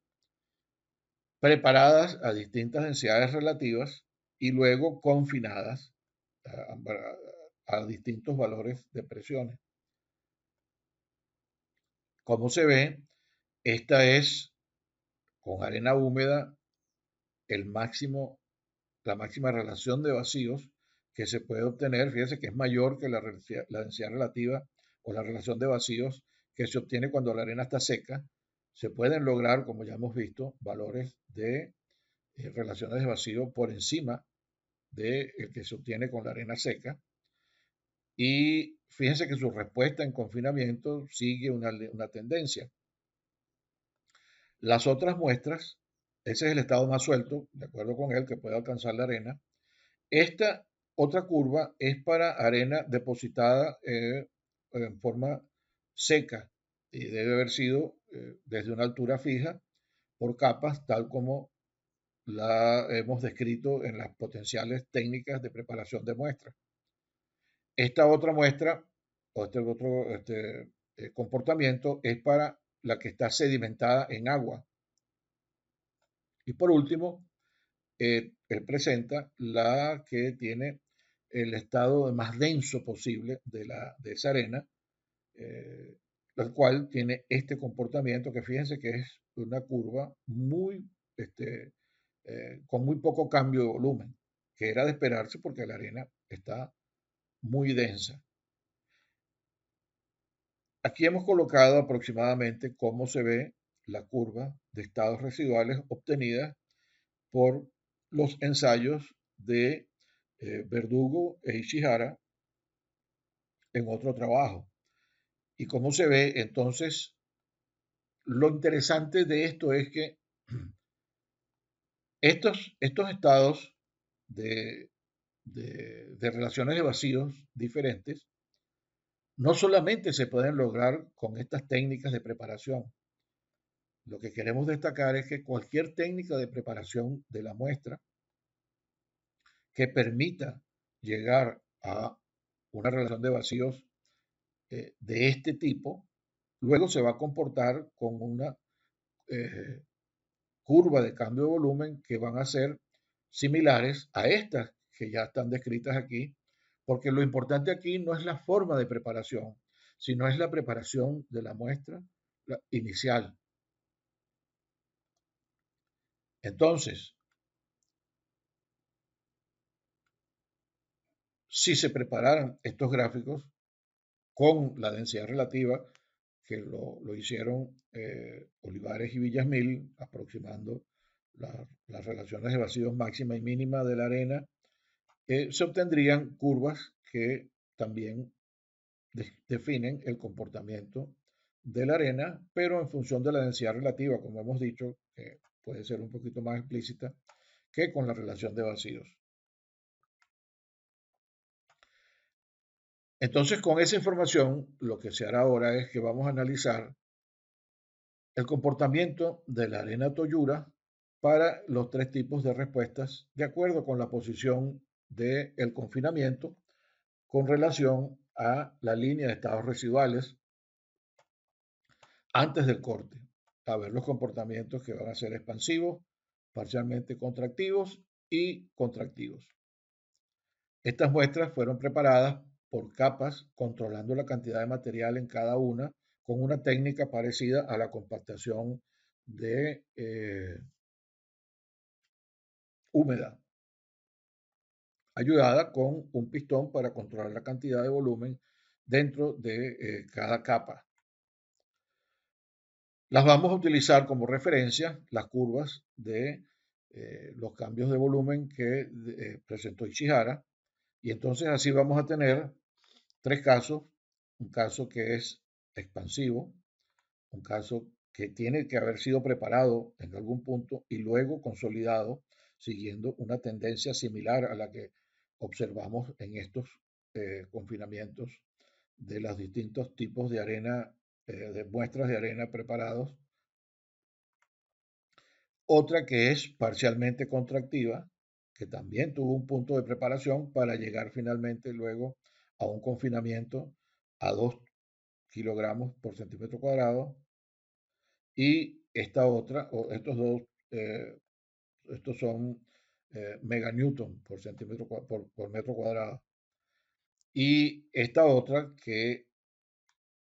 preparadas a distintas densidades relativas y luego confinadas a distintos valores de presiones. Como se ve, esta es con arena húmeda el máximo, la máxima relación de vacíos que se puede obtener. Fíjense que es mayor que la densidad relativa o la relación de vacíos que se obtiene cuando la arena está seca. Se pueden lograr, como ya hemos visto, valores de relaciones de vacío por encima del que se obtiene con la arena seca. Y fíjense que su respuesta en confinamiento sigue una tendencia. Las otras muestras, ese es el estado más suelto, de acuerdo con él, que puede alcanzar la arena. Esta otra curva es para arena depositada en forma seca y debe haber sido desde una altura fija por capas, tal como la hemos descrito en las potenciales técnicas de preparación de muestras. Esta otra muestra o este otro comportamiento es para la que está sedimentada en agua. Y por último, él presenta la que tiene el estado más denso posible de esa arena, la cual tiene este comportamiento que fíjense que es una curva con muy poco cambio de volumen, que era de esperarse porque la arena está muy densa. Aquí hemos colocado aproximadamente cómo se ve la curva de estados residuales obtenida por los ensayos de Verdugo e Ishihara en otro trabajo. Y como se ve, entonces, lo interesante de esto es que estos estados de relaciones de vacíos diferentes no solamente se pueden lograr con estas técnicas de preparación. Lo que queremos destacar es que cualquier técnica de preparación de la muestra que permita llegar a una relación de vacíos de este tipo, luego se va a comportar con una eh, curva de cambio de volumen que van a ser similares a estas que ya están descritas aquí, porque lo importante aquí no es la forma de preparación, sino es la preparación de la muestra inicial. Entonces, si se prepararan estos gráficos con la densidad relativa, que lo hicieron Olivares y Villasmil, aproximando las relaciones de vacíos máxima y mínima de la arena, se obtendrían curvas que también definen el comportamiento de la arena, pero en función de la densidad relativa, como hemos dicho, que puede ser un poquito más explícita que con la relación de vacíos. Entonces, con esa información, lo que se hará ahora es que vamos a analizar el comportamiento de la arena Toyura para los tres tipos de respuestas de acuerdo con la posición del confinamiento con relación a la línea de estados residuales antes del corte, a ver los comportamientos que van a ser expansivos, parcialmente contractivos y contractivos. Estas muestras fueron preparadas por capas, controlando la cantidad de material en cada una, con una técnica parecida a la compactación de húmeda, ayudada con un pistón para controlar la cantidad de volumen dentro de cada capa. Las vamos a utilizar como referencia las curvas de los cambios de volumen que presentó Ishihara, y entonces así vamos a tener tres casos: un caso que es expansivo, un caso que tiene que haber sido preparado en algún punto y luego consolidado siguiendo una tendencia similar a la que observamos en estos confinamientos de los distintos tipos de arena, de muestras de arena preparados. Otra que es parcialmente contractiva, que también tuvo un punto de preparación para llegar finalmente luego a un confinamiento a 2 kilogramos por centímetro cuadrado. Y esta otra, o estos dos, eh, estos son meganewton por centímetro por metro cuadrado. Y esta otra que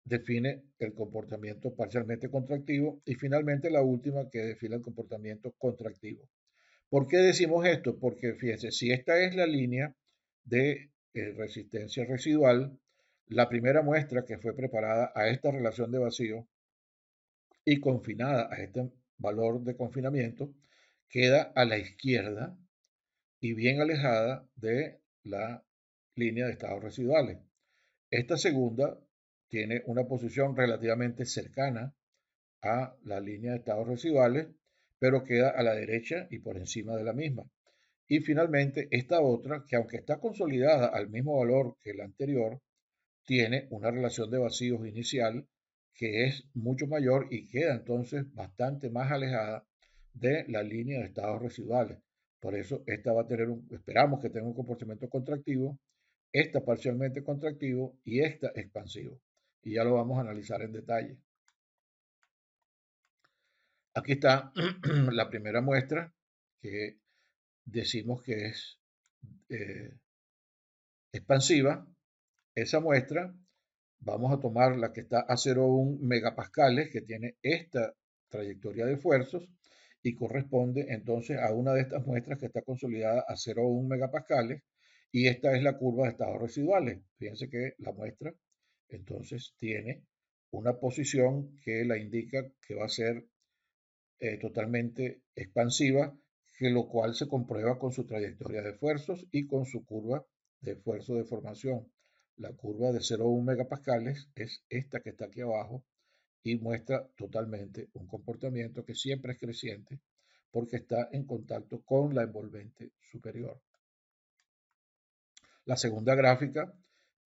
define el comportamiento parcialmente contractivo. Y finalmente la última que define el comportamiento contractivo. ¿Por qué decimos esto? Porque fíjense, si esta es la línea de resistencia residual, la primera muestra que fue preparada a esta relación de vacío y confinada a este valor de confinamiento, queda a la izquierda y bien alejada de la línea de estados residuales. Esta segunda tiene una posición relativamente cercana a la línea de estados residuales, pero queda a la derecha y por encima de la misma. Y finalmente, esta otra, que aunque está consolidada al mismo valor que la anterior, tiene una relación de vacíos inicial que es mucho mayor y queda entonces bastante más alejada de la línea de estados residuales. Por eso esta va a tener esperamos que tenga un comportamiento contractivo, esta parcialmente contractivo y esta expansivo. Y ya lo vamos a analizar en detalle. Aquí está la primera muestra que decimos que es eh, expansiva. Esa muestra vamos a tomar la que está a 0,1 megapascales, que tiene esta trayectoria de esfuerzos y corresponde entonces a una de estas muestras que está consolidada a 0,1 megapascales, y esta es la curva de estados residuales. Fíjense que la muestra entonces tiene una posición que la indica que va a ser totalmente expansiva, que lo cual se comprueba con su trayectoria de esfuerzos y con su curva de esfuerzo de formación. La curva de 0,1 megapascales es esta que está aquí abajo y muestra totalmente un comportamiento que siempre es creciente porque está en contacto con la envolvente superior. La segunda gráfica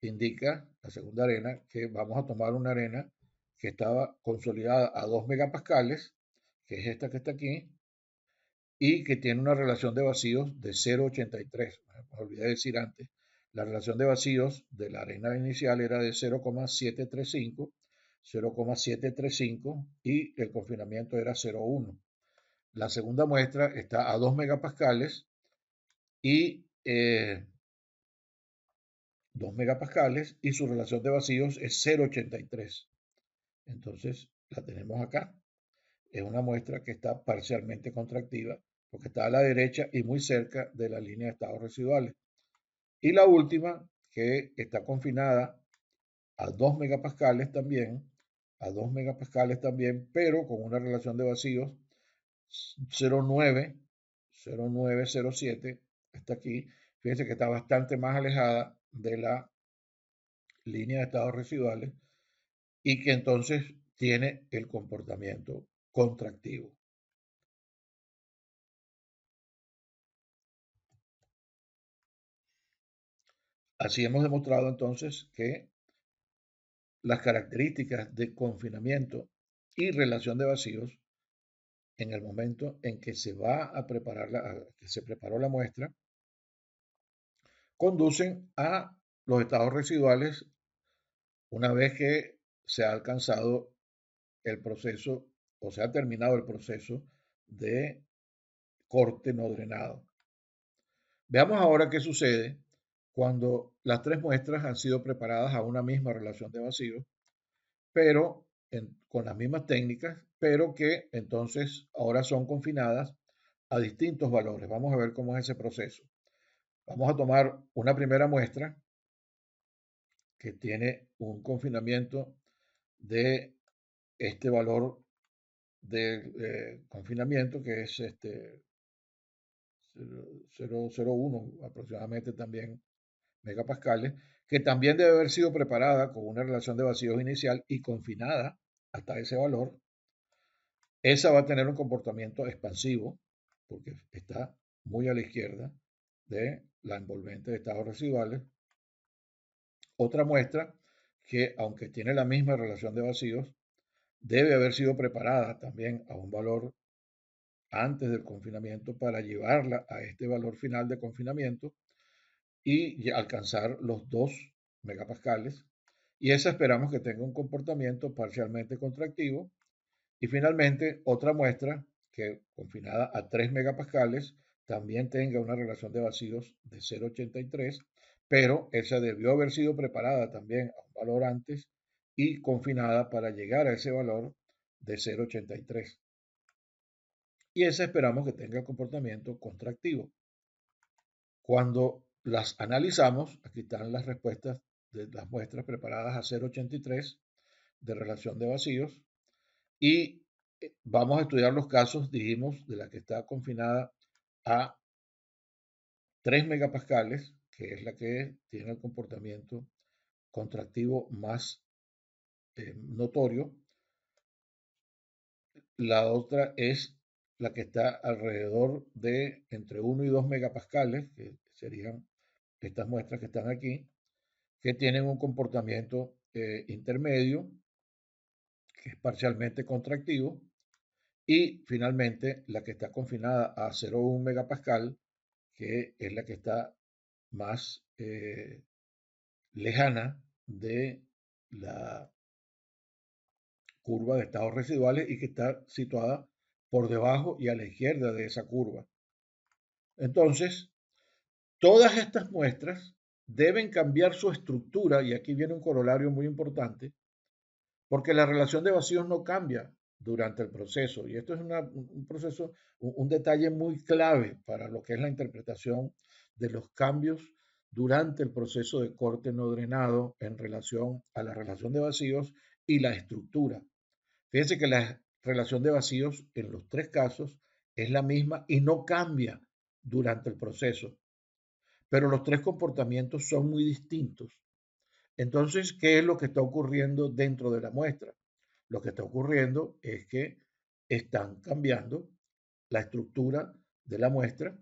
indica, la segunda arena, que vamos a tomar una arena que estaba consolidada a 2 megapascales, que es esta que está aquí, y que tiene una relación de vacíos de 0,83. Me olvidé decir antes, la relación de vacíos de la arena inicial era de 0,735, 0,735 y el confinamiento era 0,1. La segunda muestra está a 2 megapascales y 2 megapascales y su relación de vacíos es 0,83. Entonces la tenemos acá. Es una muestra que está parcialmente contractiva porque está a la derecha y muy cerca de la línea de estados residuales. Y la última, que está confinada a 2 megapascales también, a 2 megapascales también, pero con una relación de vacíos 0,9, 0,907, está aquí. Fíjense que está bastante más alejada de la línea de estados residuales y que entonces tiene el comportamiento contractivo. Así hemos demostrado entonces que las características de confinamiento y relación de vacíos en el momento en que se va a preparar que se preparó la muestra conducen a los estados residuales una vez que se ha alcanzado el proceso o se ha terminado el proceso de corte no drenado. Veamos ahora qué sucede cuando las tres muestras han sido preparadas a una misma relación de vacíos, pero con las mismas técnicas, pero que entonces ahora son confinadas a distintos valores. Vamos a ver cómo es ese proceso. Vamos a tomar una primera muestra que tiene un confinamiento de este valor de confinamiento que es 0,01 aproximadamente también megapascales, que también debe haber sido preparada con una relación de vacíos inicial y confinada hasta ese valor. Esa va a tener un comportamiento expansivo porque está muy a la izquierda de la envolvente de estados residuales. Otra muestra que, aunque tiene la misma relación de vacíos, debe haber sido preparada también a un valor antes del confinamiento para llevarla a este valor final de confinamiento y alcanzar los 2 megapascales. Y esa esperamos que tenga un comportamiento parcialmente contractivo. Y finalmente, otra muestra que confinada a 3 megapascales también tenga una relación de vacíos de 0,83, pero esa debió haber sido preparada también a un valor antes y confinada para llegar a ese valor de 0,83. Y esa esperamos que tenga el comportamiento contractivo. Cuando las analizamos, aquí están las respuestas de las muestras preparadas a 0,83 de relación de vacíos y vamos a estudiar los casos, dijimos, de la que está confinada a 3 megapascales, que es la que tiene el comportamiento contractivo más notorio. La otra es la que está alrededor de entre 1 y 2 megapascales, que serían estas muestras que están aquí, que tienen un comportamiento intermedio, que es parcialmente contractivo, y finalmente la que está confinada a 0,1 megapascal, que es la que está más lejana de la curva de estados residuales y que está situada por debajo y a la izquierda de esa curva. Entonces, todas estas muestras deben cambiar su estructura, y aquí viene un corolario muy importante, porque la relación de vacíos no cambia durante el proceso. Y esto es un proceso, un detalle muy clave para lo que es la interpretación de los cambios durante el proceso de corte no drenado en relación a la relación de vacíos y la estructura. Fíjense que la relación de vacíos en los tres casos es la misma y no cambia durante el proceso, pero los tres comportamientos son muy distintos. Entonces, ¿qué es lo que está ocurriendo dentro de la muestra? Lo que está ocurriendo es que están cambiando la estructura de la muestra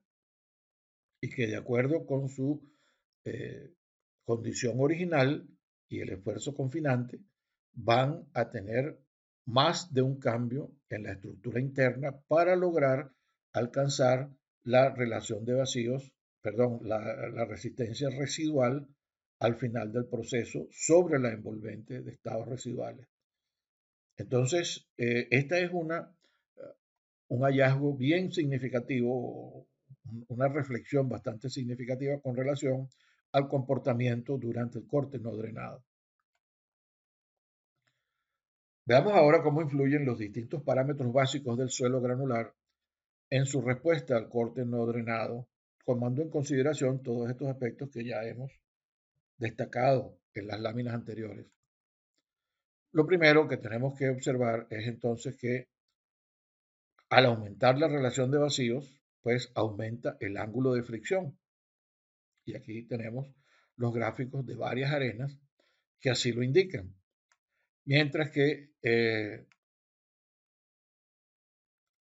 y que de acuerdo con su eh, condición original y el esfuerzo confinante van a tener más de un cambio en la estructura interna para lograr alcanzar la relación de vacíos, perdón, la resistencia residual al final del proceso sobre la envolvente de estados residuales. Entonces, esta es un hallazgo bien significativo, una reflexión bastante significativa con relación al comportamiento durante el corte no drenado. Veamos ahora cómo influyen los distintos parámetros básicos del suelo granular en su respuesta al corte no drenado, tomando en consideración todos estos aspectos que ya hemos destacado en las láminas anteriores. Lo primero que tenemos que observar es entonces que al aumentar la relación de vacíos, pues aumenta el ángulo de fricción. Y aquí tenemos los gráficos de varias arenas que así lo indican. Mientras que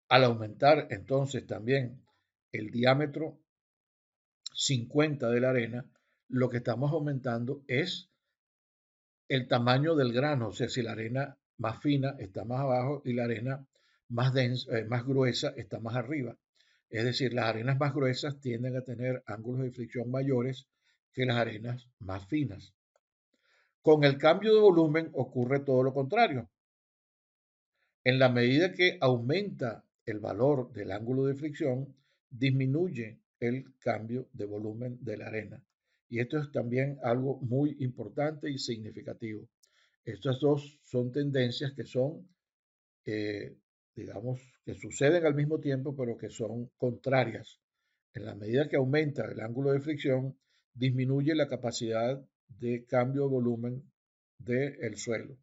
al aumentar entonces también el diámetro 50 de la arena, lo que estamos aumentando es el tamaño del grano, o sea, si la arena más fina está más abajo y la arena más densa, más gruesa está más arriba. Es decir, las arenas más gruesas tienden a tener ángulos de fricción mayores que las arenas más finas. Con el cambio de volumen ocurre todo lo contrario. En la medida que aumenta el valor del ángulo de fricción, disminuye el cambio de volumen de la arena. Y esto es también algo muy importante y significativo. Estas dos son tendencias que son, eh, digamos, que suceden al mismo tiempo, pero que son contrarias. En la medida que aumenta el ángulo de fricción, disminuye la capacidad de cambio de volumen del suelo.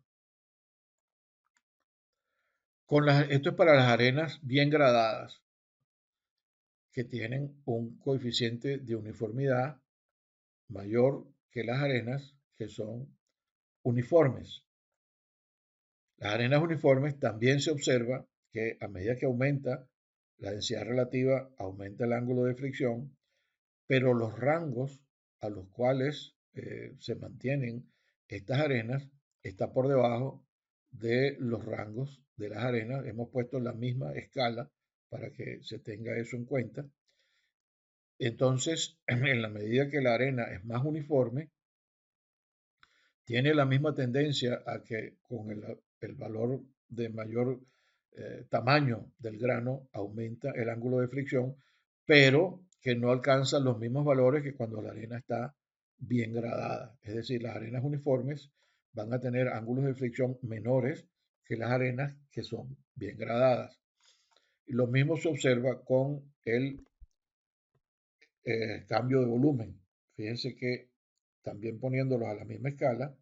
Esto es para las arenas bien gradadas, que tienen un coeficiente de uniformidad mayor que las arenas que son uniformes. Las arenas uniformes también se observa que a medida que aumenta la densidad relativa, aumenta el ángulo de fricción, pero los rangos a los cuales se mantienen estas arenas está por debajo de los rangos de las arenas. Hemos puesto la misma escala para que se tenga eso en cuenta. Entonces, en la medida que la arena es más uniforme, tiene la misma tendencia a que con el valor de mayor tamaño del grano aumenta el ángulo de fricción, pero que no alcanza los mismos valores que cuando la arena está bien gradada. Es decir, las arenas uniformes van a tener ángulos de fricción menores que las arenas que son bien gradadas. Y lo mismo se observa con el cambio de volumen. Fíjense que también poniéndolos a la misma escala,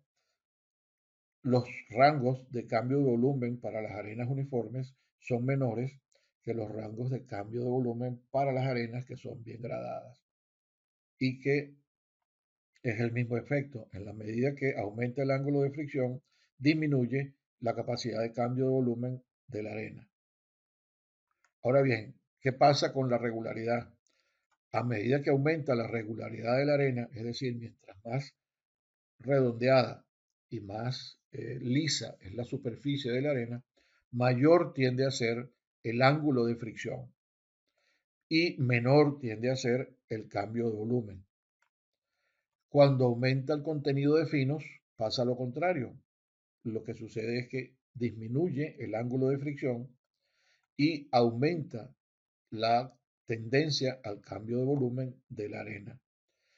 los rangos de cambio de volumen para las arenas uniformes son menores que los rangos de cambio de volumen para las arenas que son bien gradadas. Y que es el mismo efecto. En la medida que aumenta el ángulo de fricción, disminuye la capacidad de cambio de volumen de la arena. Ahora bien, ¿qué pasa con la regularidad? A medida que aumenta la regularidad de la arena, es decir, mientras más redondeada y más lisa es la superficie de la arena, mayor tiende a ser el ángulo de fricción y menor tiende a ser el cambio de volumen. Cuando aumenta el contenido de finos, pasa lo contrario. Lo que sucede es que disminuye el ángulo de fricción y aumenta la tendencia al cambio de volumen de la arena.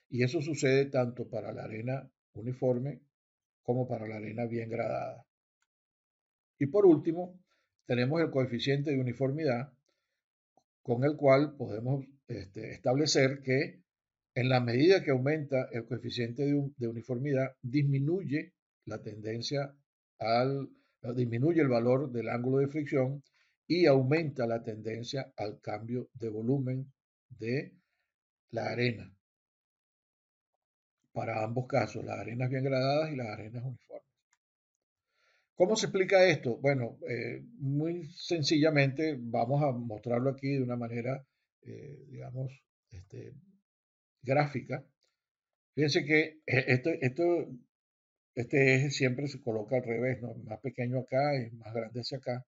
Y eso sucede tanto para la arena uniforme como para la arena bien gradada. Y por último, tenemos el coeficiente de uniformidad, con el cual podemos establecer que en la medida que aumenta el coeficiente de uniformidad, disminuye la tendencia disminuye el valor del ángulo de fricción y aumenta la tendencia al cambio de volumen de la arena. Para ambos casos, las arenas bien gradadas y las arenas uniformes. ¿Cómo se explica esto? Bueno, muy sencillamente vamos a mostrarlo aquí de una manera, digamos, gráfica. Fíjense que este eje siempre se coloca al revés, ¿no? Más pequeño acá y más grande hacia acá.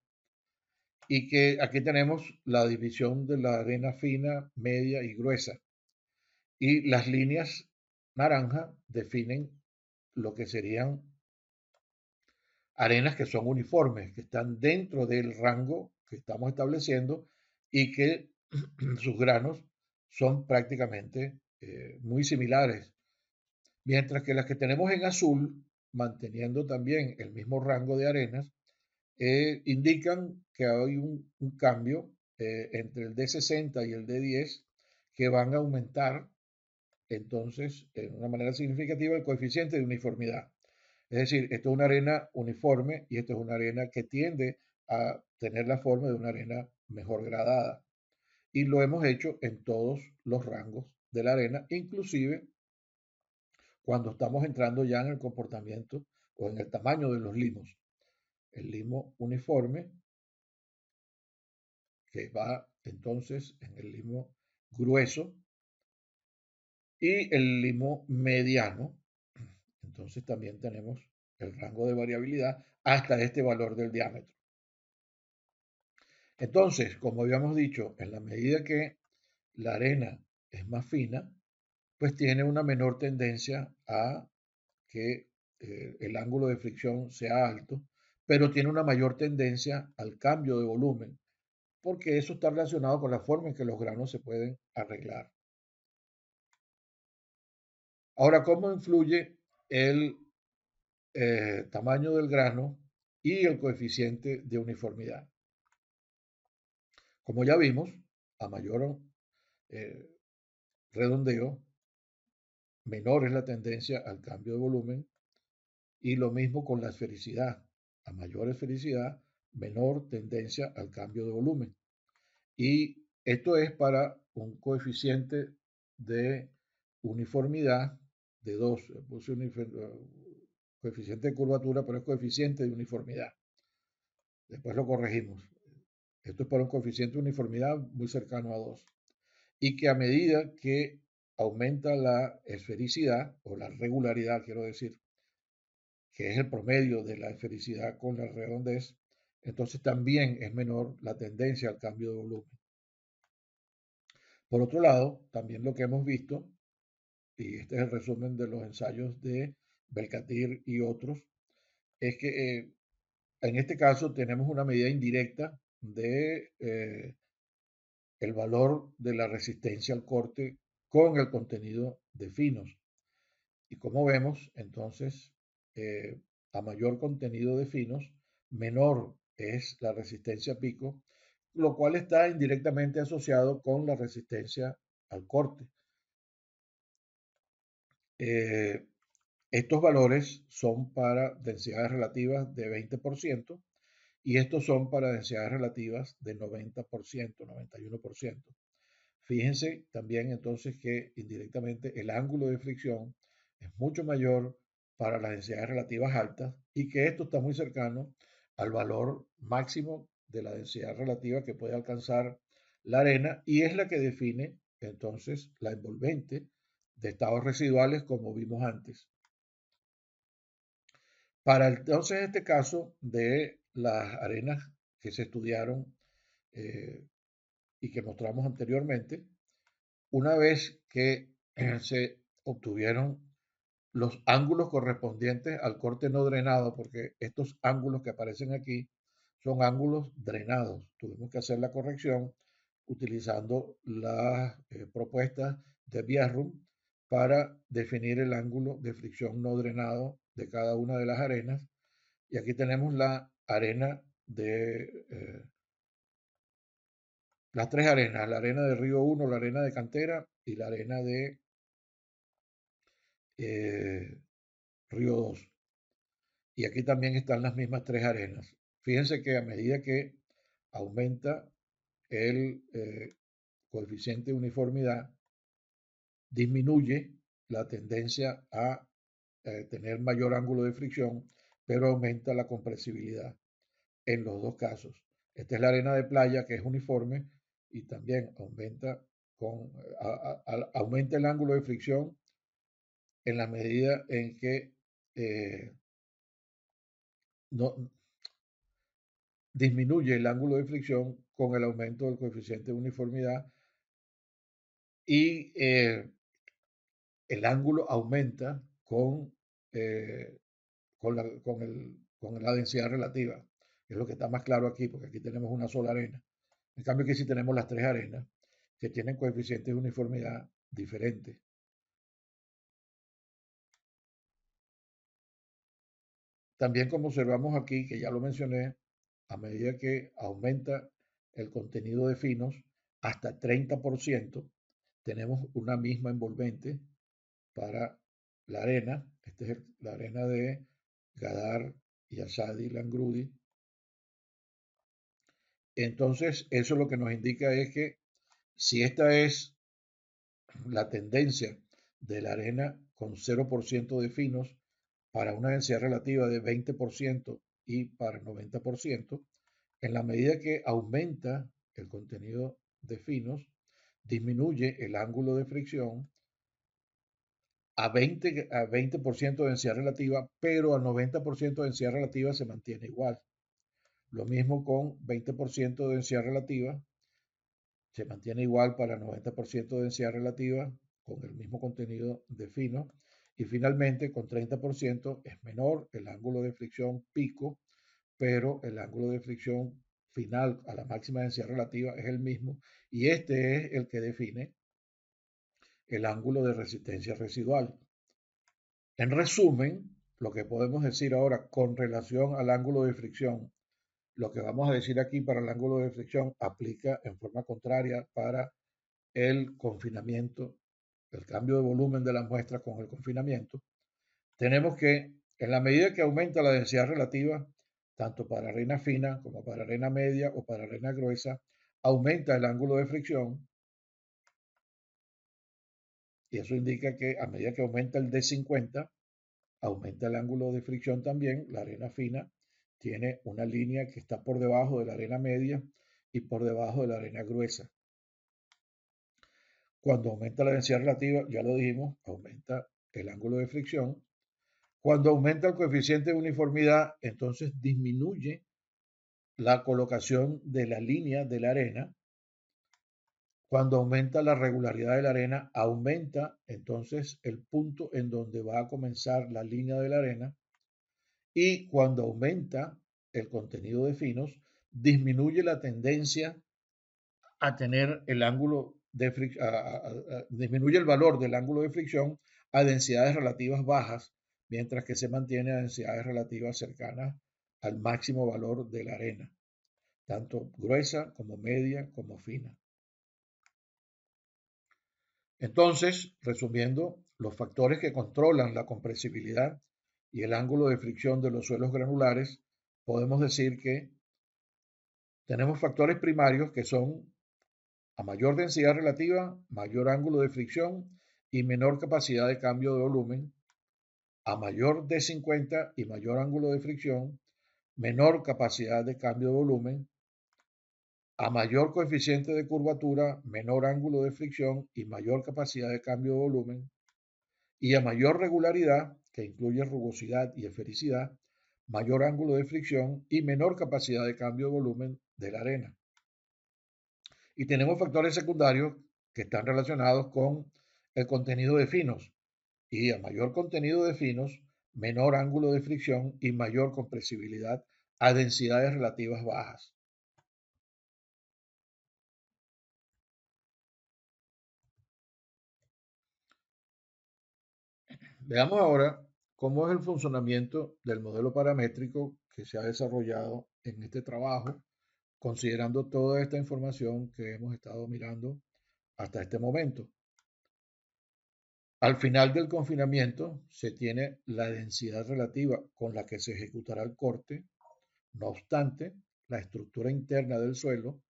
Y que aquí tenemos la división de la arena fina, media y gruesa. Y las líneas naranja definen lo que serían arenas que son uniformes, que están dentro del rango que estamos estableciendo y que sus granos son prácticamente muy similares. Mientras que las que tenemos en azul, manteniendo también el mismo rango de arenas, indican que hay un cambio entre el D60 y el D10 que van a aumentar entonces en una manera significativa el coeficiente de uniformidad. Es decir, esto es una arena uniforme y esto es una arena que tiende a tener la forma de una arena mejor gradada. Y lo hemos hecho en todos los rangos de la arena, inclusive cuando estamos entrando ya en el comportamiento o en el tamaño de los limos. El limo uniforme, que va entonces en el limo grueso, y el limo mediano. Entonces también tenemos el rango de variabilidad hasta este valor del diámetro. Entonces, como habíamos dicho, en la medida que la arena es más fina, pues tiene una menor tendencia a que el ángulo de fricción sea alto, pero tiene una mayor tendencia al cambio de volumen, porque eso está relacionado con la forma en que los granos se pueden arreglar. Ahora, ¿cómo influye el tamaño del grano y el coeficiente de uniformidad? Como ya vimos, a mayor eh, redondeo, menor es la tendencia al cambio de volumen y lo mismo con la esfericidad. A mayor esfericidad, menor tendencia al cambio de volumen. Y esto es para un coeficiente de uniformidad de 2. Puse coeficiente de curvatura, pero es coeficiente de uniformidad. Después lo corregimos. Esto es para un coeficiente de uniformidad muy cercano a 2. Y que a medida que aumenta la esfericidad, o la regularidad, quiero decir, que es el promedio de la esfericidad con la redondez, entonces también es menor la tendencia al cambio de volumen. Por otro lado, también lo que hemos visto, y este es el resumen de los ensayos de Belcatir y otros, es que en este caso tenemos una medida indirecta de el valor de la resistencia al corte con el contenido de finos. Y como vemos, entonces, eh, a mayor contenido de finos, menor es la resistencia a pico, lo cual está indirectamente asociado con la resistencia al corte. Eh, estos valores son para densidades relativas de 20% y estos son para densidades relativas de 90%, 91%. Fíjense también entonces que indirectamente el ángulo de fricción es mucho mayor para las densidades relativas altas y que esto está muy cercano al valor máximo de la densidad relativa que puede alcanzar la arena y es la que define entonces la envolvente de estados residuales como vimos antes. Para entonces este caso de las arenas que se estudiaron y que mostramos anteriormente, una vez que se obtuvieron los ángulos correspondientes al corte no drenado, porque estos ángulos que aparecen aquí son ángulos drenados. Tuvimos que hacer la corrección utilizando las propuestas de Bjerrum para definir el ángulo de fricción no drenado de cada una de las arenas. Y aquí tenemos la arena de las tres arenas, la arena de Río 1, la arena de Cantera y la arena de eh, Río 2. Y aquí también están las mismas tres arenas. Fíjense que a medida que aumenta el coeficiente de uniformidad, disminuye la tendencia a tener mayor ángulo de fricción, pero aumenta la compresibilidad en los dos casos. Esta es la arena de playa que es uniforme y también aumenta, aumenta el ángulo de fricción en la medida en que no, disminuye el ángulo de fricción con el aumento del coeficiente de uniformidad y el ángulo aumenta eh, con la densidad relativa. Es lo que está más claro aquí, porque aquí tenemos una sola arena. En cambio, aquí sí tenemos las tres arenas que tienen coeficientes de uniformidad diferentes. También como observamos aquí, que ya lo mencioné, a medida que aumenta el contenido de finos hasta 30%, tenemos una misma envolvente para la arena. Esta es la arena de Gadar y Asadi Langrudi. Entonces, eso lo que nos indica es que si esta es la tendencia de la arena con 0% de finos para una densidad relativa de 20% y para 90%, en la medida que aumenta el contenido de finos, disminuye el ángulo de fricción a 20% de densidad relativa, pero a 90% de densidad relativa se mantiene igual. Lo mismo con 20% de densidad relativa, se mantiene igual para 90% de densidad relativa con el mismo contenido de fino. Y finalmente, con 30% es menor el ángulo de fricción pico, pero el ángulo de fricción final a la máxima densidad relativa es el mismo. Y este es el que define el ángulo de resistencia residual. En resumen, lo que podemos decir ahora con relación al ángulo de fricción, lo que vamos a decir aquí para el ángulo de fricción aplica en forma contraria para el confinamiento, el cambio de volumen de las muestras con el confinamiento. Tenemos que, en la medida que aumenta la densidad relativa, tanto para arena fina como para arena media o para arena gruesa, aumenta el ángulo de fricción y eso indica que a medida que aumenta el D50, aumenta el ángulo de fricción también. La arena fina tiene una línea que está por debajo de la arena media y por debajo de la arena gruesa. Cuando aumenta la densidad relativa, ya lo dijimos, aumenta el ángulo de fricción. Cuando aumenta el coeficiente de uniformidad, entonces disminuye la colocación de la línea de la arena. Cuando aumenta la regularidad de la arena, aumenta entonces el punto en donde va a comenzar la línea de la arena. Y cuando aumenta el contenido de finos, disminuye la tendencia a tener el ángulo de fricción, disminuye el valor del ángulo de fricción a densidades relativas bajas, mientras que se mantiene a densidades relativas cercanas al máximo valor de la arena, tanto gruesa como media como fina. Entonces, resumiendo, los factores que controlan la compresibilidad y el ángulo de fricción de los suelos granulares, podemos decir que tenemos factores primarios que son a mayor densidad relativa, mayor ángulo de fricción y menor capacidad de cambio de volumen. A mayor D50 y mayor ángulo de fricción, menor capacidad de cambio de volumen. A mayor coeficiente de curvatura, menor ángulo de fricción y mayor capacidad de cambio de volumen. Y a mayor regularidad, que incluye rugosidad y esfericidad, mayor ángulo de fricción y menor capacidad de cambio de volumen de la arena. Y tenemos factores secundarios que están relacionados con el contenido de finos. Y a mayor contenido de finos, menor ángulo de fricción y mayor compresibilidad a densidades relativas bajas. Veamos ahora cómo es el funcionamiento del modelo paramétrico que se ha desarrollado en este trabajo, considerando toda esta información que hemos estado mirando hasta este momento. Al final del confinamiento se tiene la densidad relativa con la que se ejecutará el corte. No obstante, la estructura interna del suelo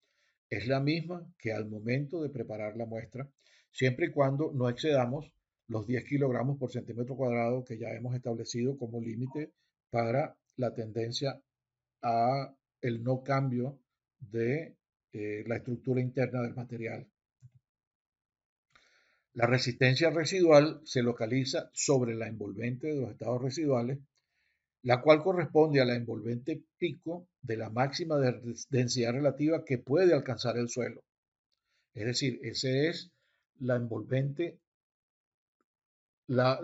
es la misma que al momento de preparar la muestra, siempre y cuando no excedamos los 10 kilogramos por centímetro cuadrado que ya hemos establecido como límite para la tendencia a el no cambio de la estructura interna del material. La resistencia residual se localiza sobre la envolvente de los estados residuales, la cual corresponde a la envolvente pico de la máxima densidad relativa que puede alcanzar el suelo. Es decir, esa es la envolvente, la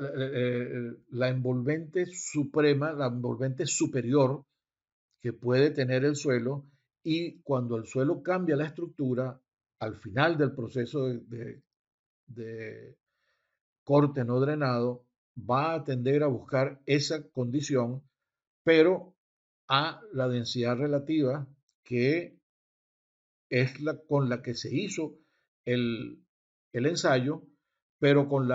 envolvente suprema, la envolvente superior que puede tener el suelo, y cuando el suelo cambia la estructura, al final del proceso de corte no drenado, va a tender a buscar esa condición, pero a la densidad relativa que es la con la que se hizo el, el ensayo, pero con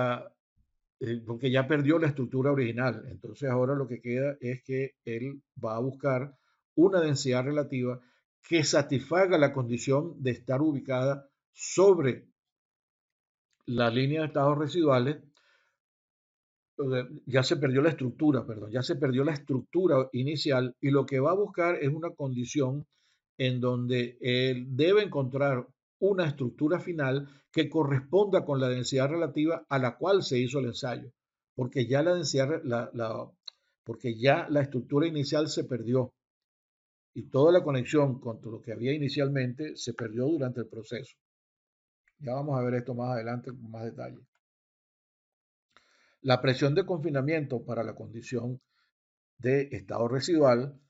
porque ya perdió la estructura original. Entonces ahora lo que queda es que él va a buscar una densidad relativa que satisfaga la condición de estar ubicada sobre la línea de estados residuales. Ya se perdió la estructura, perdón, ya se perdió la estructura inicial, y lo que va a buscar es una condición en donde él debe encontrar una estructura final que corresponda con la densidad relativa a la cual se hizo el ensayo, porque ya la densidad, porque ya la estructura inicial se perdió y toda la conexión con lo que había inicialmente se perdió durante el proceso. Ya vamos a ver esto más adelante con más detalle. La presión de confinamiento para la condición de estado residual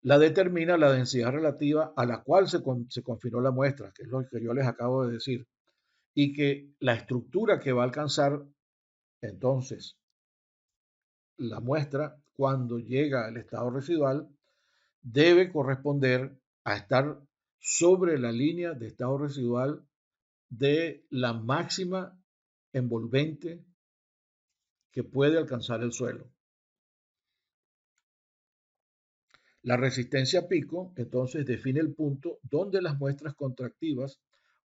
la determina la densidad relativa a la cual se confinó la muestra, que es lo que yo les acabo de decir, y que la estructura que va a alcanzar entonces la muestra cuando llega al estado residual debe corresponder a estar sobre la línea de estado residual de la máxima envolvente que puede alcanzar el suelo. La resistencia pico entonces define el punto donde las muestras contractivas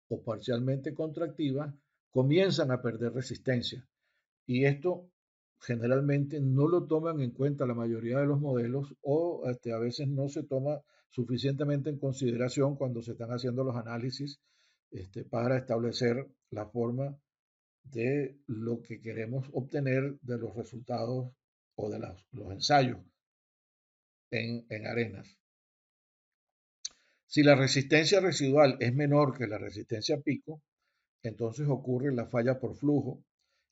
o parcialmente contractivas comienzan a perder resistencia, y esto generalmente no lo toman en cuenta la mayoría de los modelos, o a veces no se toma suficientemente en consideración cuando se están haciendo los análisis para establecer la forma de lo que queremos obtener de los resultados o de los ensayos en arenas. Si la resistencia residual es menor que la resistencia pico, entonces ocurre la falla por flujo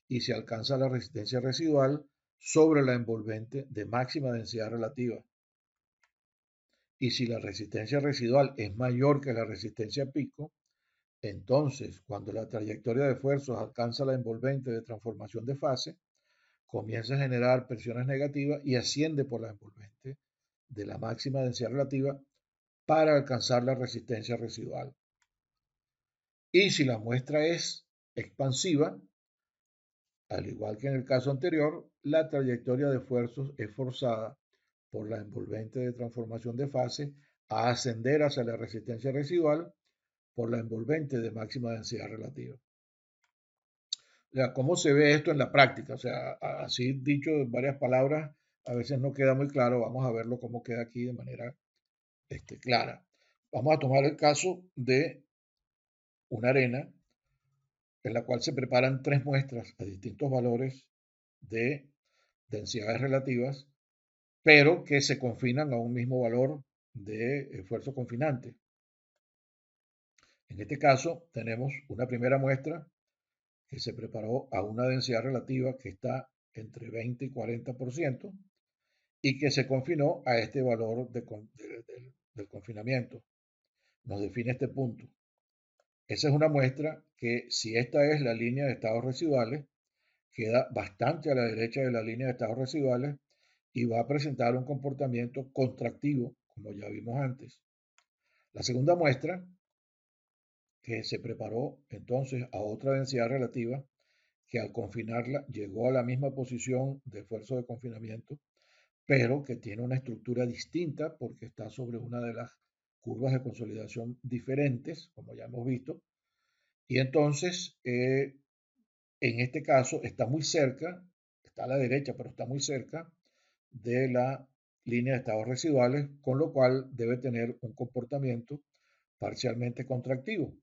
y se alcanza la resistencia residual sobre la envolvente de máxima densidad relativa. Y si la resistencia residual es mayor que la resistencia pico, entonces cuando la trayectoria de fuerzas alcanza la envolvente de transformación de fase, comienza a generar presiones negativas y asciende por la envolvente de la máxima densidad relativa para alcanzar la resistencia residual. Y si la muestra es expansiva, al igual que en el caso anterior, la trayectoria de esfuerzos es forzada por la envolvente de transformación de fase a ascender hacia la resistencia residual por la envolvente de máxima densidad relativa. O sea, ¿cómo se ve esto en la práctica? O sea, así dicho en varias palabras, a veces no queda muy claro. Vamos a verlo cómo queda aquí de manera clara. Vamos a tomar el caso de una arena en la cual se preparan tres muestras a distintos valores de densidades relativas, pero que se confinan a un mismo valor de esfuerzo confinante. En este caso, tenemos una primera muestra que se preparó a una densidad relativa que está entre 20 y 40% y que se confinó a este valor del confinamiento. Nos define este punto. Esa es una muestra que, si esta es la línea de estados residuales, queda bastante a la derecha de la línea de estados residuales y va a presentar un comportamiento contractivo, como ya vimos antes. La segunda muestra, que se preparó entonces a otra densidad relativa, que al confinarla llegó a la misma posición de esfuerzo de confinamiento, pero que tiene una estructura distinta porque está sobre una de las curvas de consolidación diferentes, como ya hemos visto, y entonces en este caso está muy cerca, está a la derecha, pero está muy cerca de la línea de estados residuales, con lo cual debe tener un comportamiento parcialmente contractivo.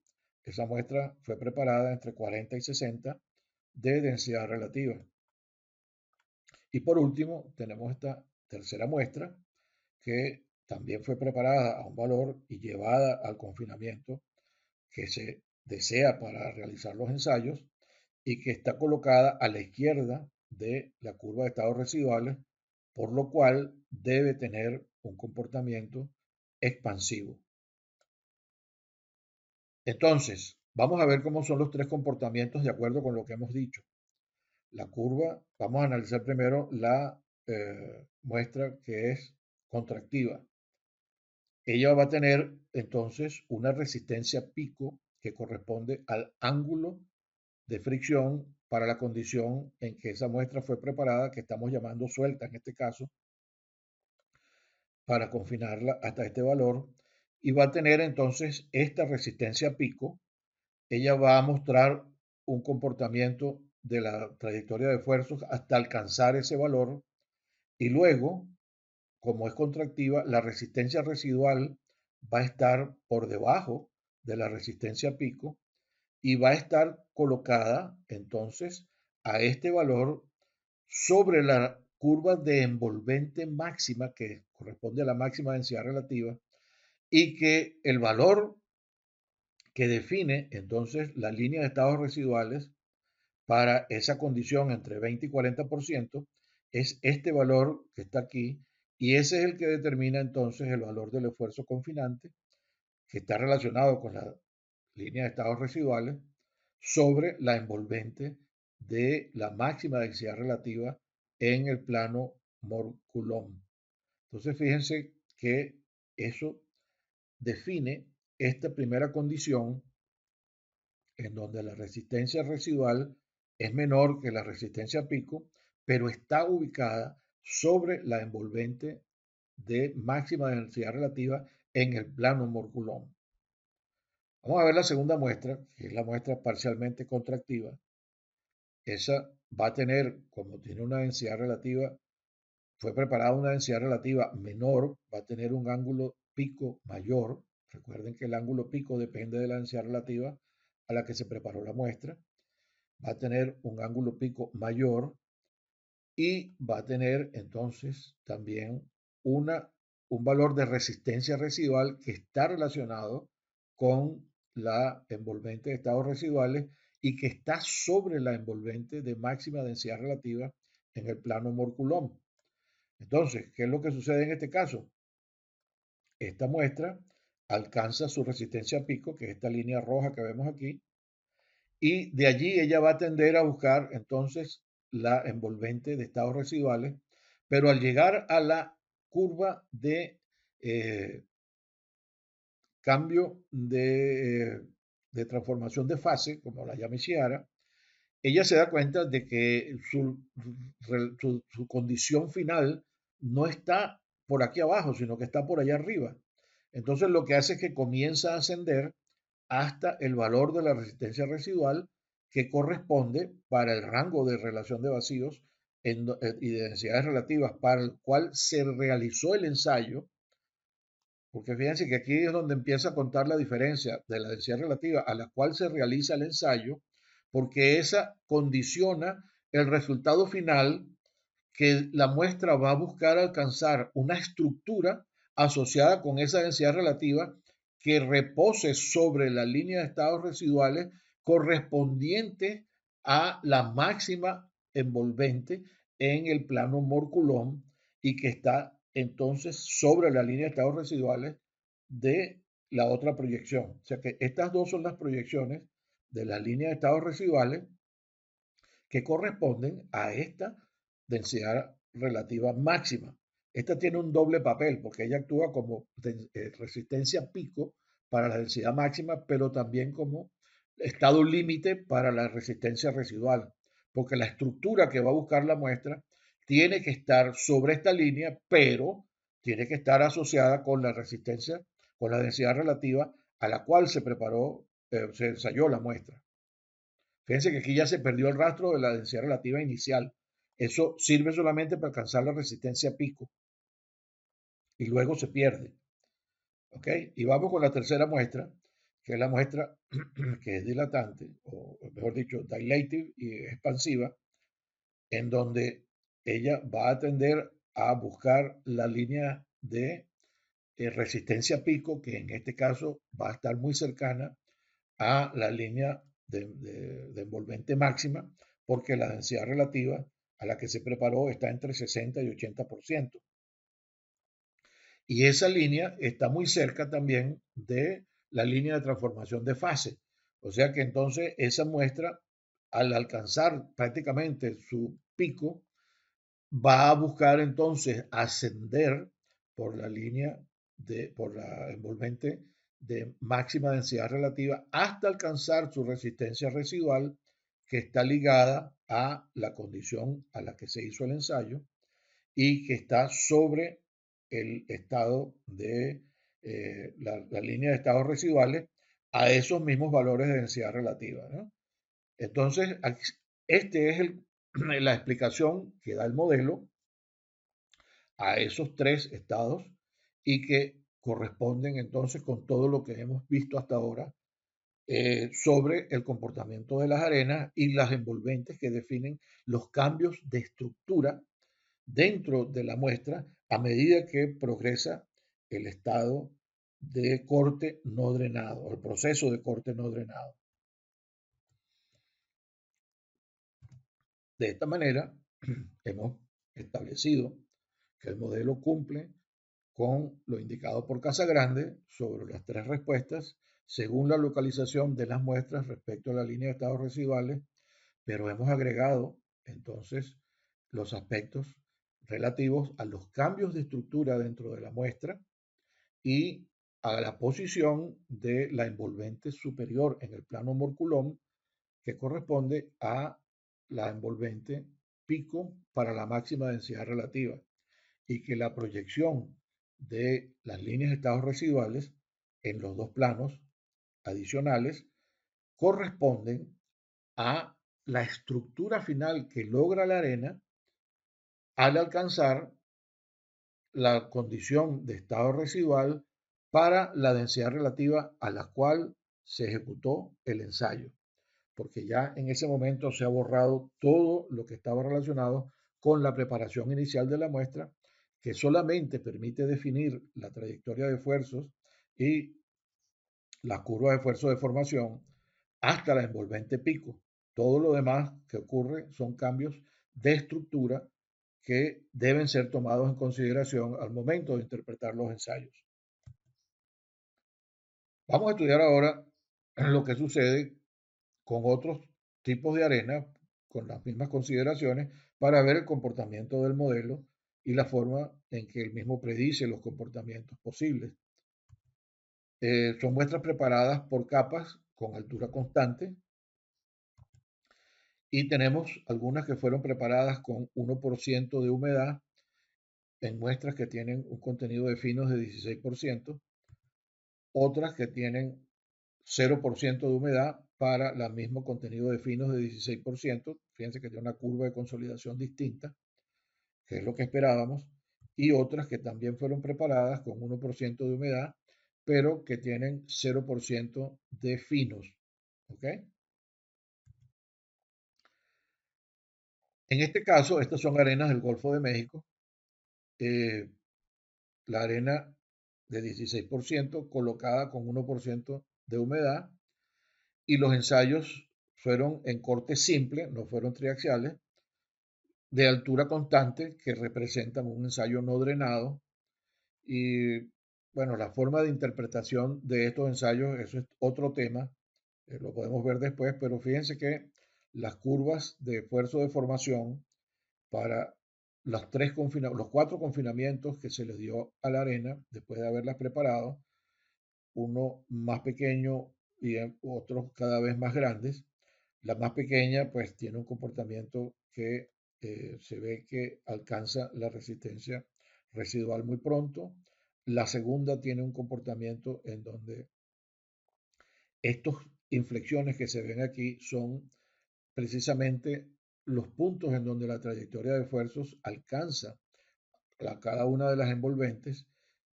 Esa muestra fue preparada entre 40 y 60 de densidad relativa. Y por último, tenemos esta tercera muestra que también fue preparada a un valor y llevada al confinamiento que se desea para realizar los ensayos y que está colocada a la izquierda de la curva de estados residuales, por lo cual debe tener un comportamiento expansivo. Entonces, vamos a ver cómo son los tres comportamientos de acuerdo con lo que hemos dicho. La curva, vamos a analizar primero la muestra que es contractiva. Ella va a tener entonces una resistencia pico que corresponde al ángulo de fricción para la condición en que esa muestra fue preparada, que estamos llamando suelta en este caso, para confinarla hasta este valor. Y va a tener entonces esta resistencia pico. Ella va a mostrar un comportamiento de la trayectoria de esfuerzos hasta alcanzar ese valor. Y luego, como es contractiva, la resistencia residual va a estar por debajo de la resistencia pico y va a estar colocada entonces a este valor sobre la curva de envolvente máxima que corresponde a la máxima densidad relativa y que el valor que define entonces la línea de estados residuales para esa condición entre 20 y 40% es este valor que está aquí y ese es el que determina entonces el valor del esfuerzo confinante que está relacionado con la línea de estados residuales sobre la envolvente de la máxima densidad relativa en el plano Mohr-Coulomb. Entonces fíjense que eso define esta primera condición en donde la resistencia residual es menor que la resistencia pico, pero está ubicada sobre la envolvente de máxima densidad relativa en el plano Mohr-Coulomb. Vamos a ver la segunda muestra, que es la muestra parcialmente contractiva. Esa va a tener, como tiene una densidad relativa, fue preparada una densidad relativa menor, va a tener un ángulo pico mayor. Recuerden que el ángulo pico depende de la densidad relativa a la que se preparó la muestra. Va a tener un ángulo pico mayor y va a tener entonces también un valor de resistencia residual que está relacionado con la envolvente de estados residuales y que está sobre la envolvente de máxima densidad relativa en el plano Mohr-Coulomb. Entonces, ¿qué es lo que sucede en este caso? Esta muestra alcanza su resistencia pico, que es esta línea roja que vemos aquí, y de allí ella va a tender a buscar entonces la envolvente de estados residuales, pero al llegar a la curva de cambio de transformación de fase, como la llama Chiara, ella se da cuenta de que su condición final no está por aquí abajo, sino que está por allá arriba. Entonces lo que hace es que comienza a ascender hasta el valor de la resistencia residual que corresponde para el rango de relación de vacíos y de densidades relativas para el cual se realizó el ensayo, porque fíjense que aquí es donde empieza a contar la diferencia de la densidad relativa a la cual se realiza el ensayo, porque esa condiciona el resultado final que la muestra va a buscar alcanzar una estructura asociada con esa densidad relativa que repose sobre la línea de estados residuales correspondiente a la máxima envolvente en el plano Mohr-Coulomb y que está entonces sobre la línea de estados residuales de la otra proyección. O sea que estas dos son las proyecciones de la línea de estados residuales que corresponden a esta densidad relativa máxima. Esta tiene un doble papel porque ella actúa como resistencia pico para la densidad máxima, pero también como estado límite para la resistencia residual, porque la estructura que va a buscar la muestra tiene que estar sobre esta línea, pero tiene que estar asociada con la resistencia, con la densidad relativa a la cual se preparó, se ensayó la muestra. Fíjense que aquí ya se perdió el rastro de la densidad relativa inicial. Eso sirve solamente para alcanzar la resistencia pico y luego se pierde. ¿Ok? Y vamos con la tercera muestra, que es la muestra que es dilatante, o mejor dicho, dilative y expansiva, en donde ella va a tender a buscar la línea de resistencia pico, que en este caso va a estar muy cercana a la línea de envolvente máxima, porque la densidad relativa a la que se preparó está entre 60 y 80%. Y esa línea está muy cerca también de la línea de transformación de fase. O sea que entonces esa muestra, al alcanzar prácticamente su pico, va a buscar entonces ascender por la línea por la envolvente de máxima densidad relativa hasta alcanzar su resistencia residual, que está ligada a la condición a la que se hizo el ensayo y que está sobre el estado de la línea de estados residuales a esos mismos valores de densidad relativa, ¿no? Entonces, este es la explicación que da el modelo a esos tres estados y que corresponden entonces con todo lo que hemos visto hasta ahora sobre el comportamiento de las arenas y las envolventes que definen los cambios de estructura dentro de la muestra a medida que progresa el estado de corte no drenado, el proceso de corte no drenado. De esta manera, hemos establecido que el modelo cumple con lo indicado por Casagrande sobre las tres respuestas según la localización de las muestras respecto a la línea de estados residuales, pero hemos agregado entonces los aspectos relativos a los cambios de estructura dentro de la muestra y a la posición de la envolvente superior en el plano morculón, que corresponde a la envolvente pico para la máxima densidad relativa, y que la proyección de las líneas de estados residuales en los dos planos adicionales corresponden a la estructura final que logra la arena al alcanzar la condición de estado residual para la densidad relativa a la cual se ejecutó el ensayo, porque ya en ese momento se ha borrado todo lo que estaba relacionado con la preparación inicial de la muestra, que solamente permite definir la trayectoria de esfuerzos y las curvas de esfuerzo de formación hasta la envolvente pico. Todo lo demás que ocurre son cambios de estructura que deben ser tomados en consideración al momento de interpretar los ensayos. Vamos a estudiar ahora lo que sucede con otros tipos de arena, con las mismas consideraciones, para ver el comportamiento del modelo y la forma en que el mismo predice los comportamientos posibles. Son muestras preparadas por capas con altura constante y tenemos algunas que fueron preparadas con 1% de humedad en muestras que tienen un contenido de finos de 16%, otras que tienen 0% de humedad para el mismo contenido de finos de 16%. Fíjense que tiene una curva de consolidación distinta, que es lo que esperábamos, y otras que también fueron preparadas con 1% de humedad, pero que tienen 0% de finos. ¿Ok? En este caso, estas son arenas del Golfo de México. Eh, la arena de 16% colocada con 1% de humedad, y los ensayos fueron en corte simple, no fueron triaxiales, de altura constante, que representan un ensayo no drenado. Y bueno, la forma de interpretación de estos ensayos, eso es otro tema, lo podemos ver después, pero fíjense que las curvas de esfuerzo de formación para los cuatro confinamientos que se les dio a la arena después de haberlas preparado, uno más pequeño y otros cada vez más grandes. La más pequeña pues tiene un comportamiento que se ve que alcanza la resistencia residual muy pronto. La segunda tiene un comportamiento en donde estas inflexiones que se ven aquí son precisamente los puntos en donde la trayectoria de esfuerzos alcanza cada una de las envolventes,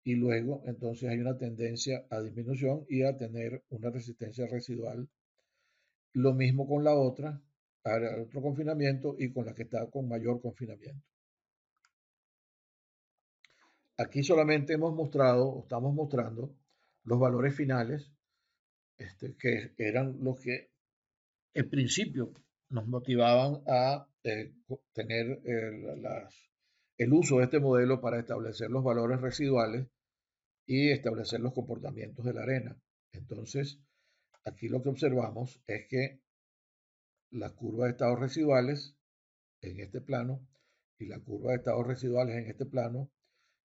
y luego entonces hay una tendencia a disminución y a tener una resistencia residual. Lo mismo con la otra, al otro confinamiento y con la que está con mayor confinamiento. Aquí solamente hemos mostrado, o estamos mostrando, los valores finales, que eran los que en principio nos motivaban a tener el uso de este modelo para establecer los valores residuales y establecer los comportamientos de la arena. Entonces, aquí lo que observamos es que la curva de estados residuales en este plano y la curva de estados residuales en este plano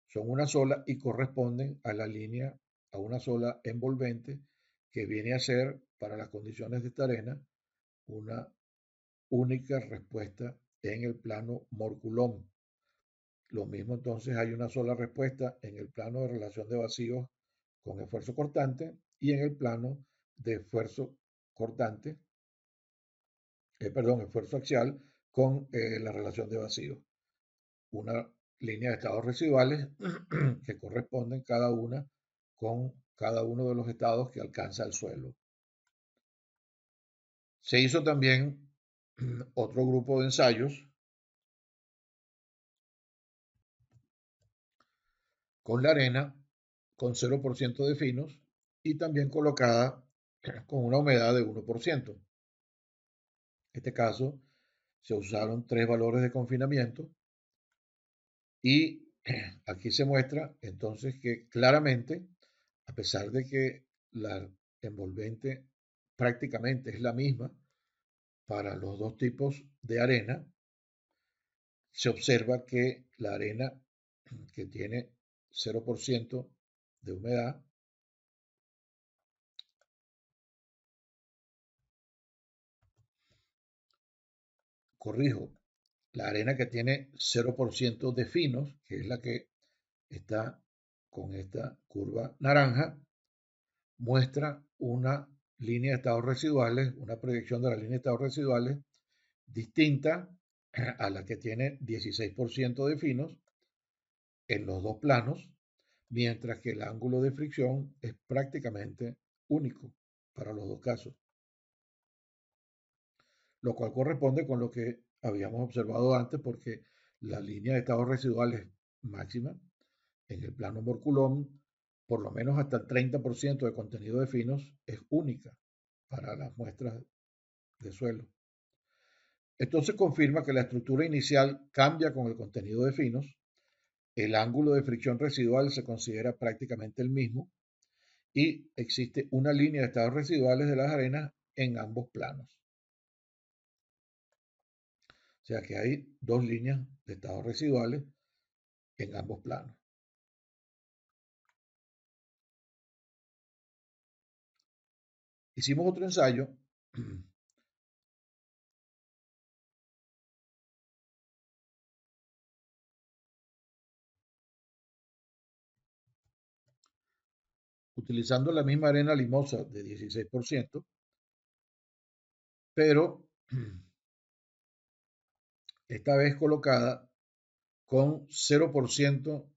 son una sola y corresponden a la línea, a una sola envolvente que viene a ser para las condiciones de esta arena una única respuesta en el plano Morculón. Lo mismo entonces hay una sola respuesta en el plano de relación de vacíos con esfuerzo cortante y en el plano de esfuerzo cortante, esfuerzo axial con la relación de vacíos. Una línea de estados residuales que corresponden cada una con cada uno de los estados que alcanza el suelo. Se hizo también otro grupo de ensayos con la arena con 0% de finos y también colocada con una humedad de 1%. En este caso, se usaron 3 valores de confinamiento y aquí se muestra entonces que claramente, a pesar de que la envolvente prácticamente es la misma para los dos tipos de arena, se observa que la arena que tiene 0% de humedad, corrijo, la arena que tiene 0% de finos, que es la que está con esta curva naranja, muestra una línea de estados residuales, una proyección de la línea de estados residuales distinta a la que tiene 16% de finos en los dos planos, mientras que el ángulo de fricción es prácticamente único para los dos casos, lo cual corresponde con lo que habíamos observado antes, porque la línea de estados residuales máxima en el plano Morculón, por lo menos hasta el 30% de contenido de finos, es única para las muestras de suelo. Entonces confirma que la estructura inicial cambia con el contenido de finos, el ángulo de fricción residual se considera prácticamente el mismo y existe una línea de estados residuales de las arenas en ambos planos. O sea que hay dos líneas de estados residuales en ambos planos. Hicimos otro ensayo utilizando la misma arena limosa de 16%, pero esta vez colocada con 0%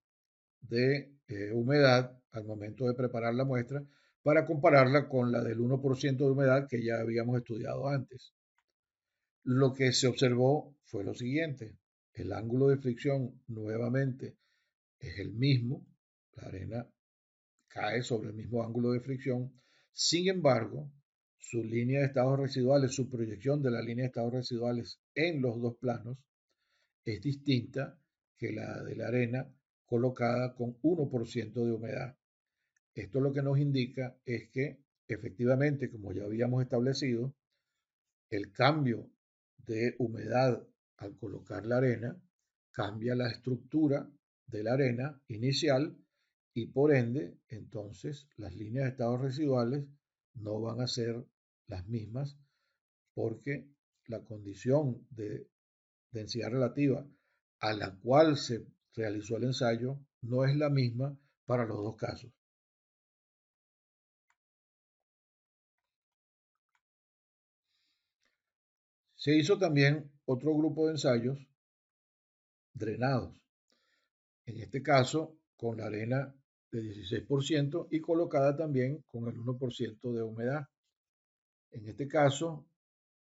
de humedad al momento de preparar la muestra para compararla con la del 1% de humedad que ya habíamos estudiado antes. Lo que se observó fue lo siguiente: el ángulo de fricción nuevamente es el mismo, la arena cae sobre el mismo ángulo de fricción, sin embargo, su línea de estados residuales, su proyección de la línea de estados residuales en los dos planos es distinta que la de la arena colocada con 1% de humedad. Esto lo que nos indica es que efectivamente, como ya habíamos establecido, el cambio de humedad al colocar la arena cambia la estructura de la arena inicial y por ende, entonces, las líneas de estados residuales no van a ser las mismas porque la condición de densidad relativa a la cual se realizó el ensayo no es la misma para los dos casos. Se hizo también otro grupo de ensayos drenados, en este caso con la arena de 16% y colocada también con el 1% de humedad. En este caso,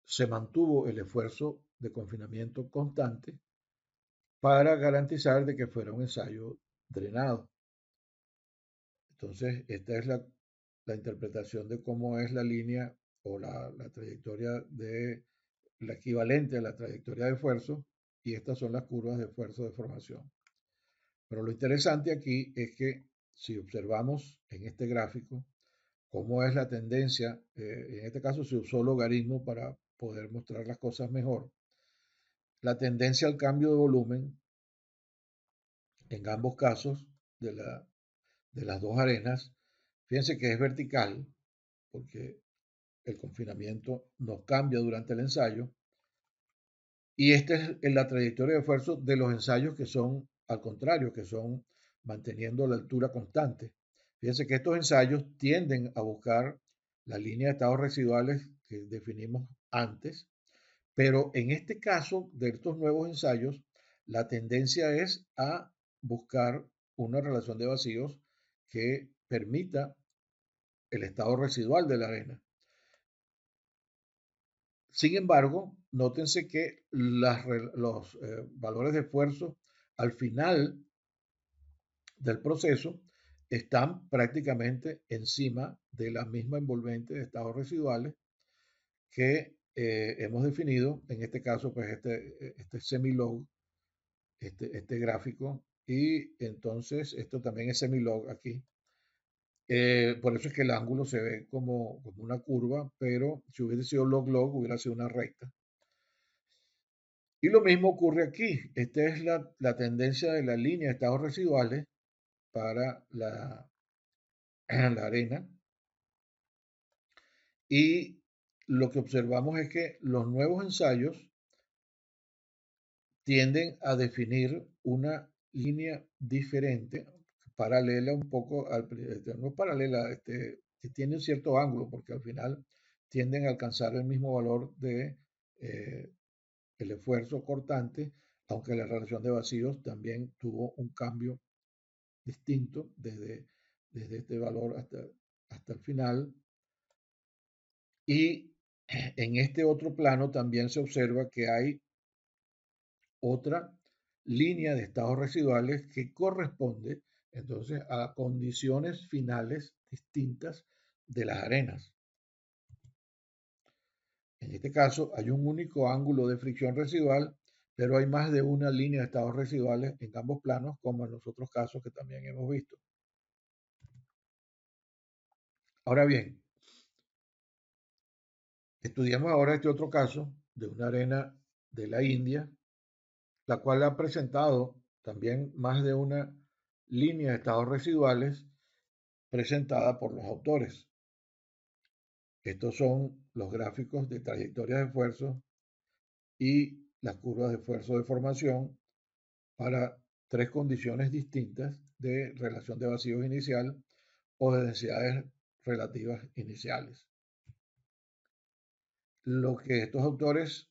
se mantuvo el esfuerzo de confinamiento constante para garantizar de que fuera un ensayo drenado. Entonces, esta es la interpretación de cómo es la línea o la trayectoria de la equivalente a la trayectoria de esfuerzo, y estas son las curvas de esfuerzo de formación. Pero lo interesante aquí es que si observamos en este gráfico cómo es la tendencia, en este caso se usó logaritmo para poder mostrar las cosas mejor, la tendencia al cambio de volumen en ambos casos de las dos arenas, fíjense que es vertical, porque el confinamiento no cambia durante el ensayo, y esta es la trayectoria de esfuerzo de los ensayos que son al contrario, que son manteniendo la altura constante. Fíjense que estos ensayos tienden a buscar la línea de estados residuales que definimos antes, pero en este caso de estos nuevos ensayos, la tendencia es a buscar una relación de vacíos que permita el estado residual de la arena. Sin embargo, nótense que los valores de esfuerzo al final del proceso están prácticamente encima de la misma envolvente de estados residuales que hemos definido, en este caso, pues este semilog, este gráfico, y entonces esto también es semilog aquí. Por eso es que el ángulo se ve como una curva, pero si hubiese sido log-log, hubiera sido una recta. Y lo mismo ocurre aquí. Esta es la tendencia de la línea de estados residuales para la arena. Y lo que observamos es que los nuevos ensayos tienden a definir una línea diferente, paralela un poco no paralela, que tiene un cierto ángulo, porque al final tienden a alcanzar el mismo valor de el esfuerzo cortante, aunque la relación de vacíos también tuvo un cambio distinto desde este valor hasta el final. Y en este otro plano también se observa que hay otra línea de estados residuales que corresponde entonces a condiciones finales distintas de las arenas. En este caso hay un único ángulo de fricción residual, pero hay más de una línea de estados residuales en ambos planos, como en los otros casos que también hemos visto. Ahora bien, estudiamos ahora este otro caso de una arena de la India, la cual ha presentado también más de una línea de estados residuales presentada por los autores. Estos son los gráficos de trayectorias de esfuerzo y las curvas de esfuerzo de formación para tres condiciones distintas de relación de vacíos inicial o de densidades relativas iniciales. Lo que estos autores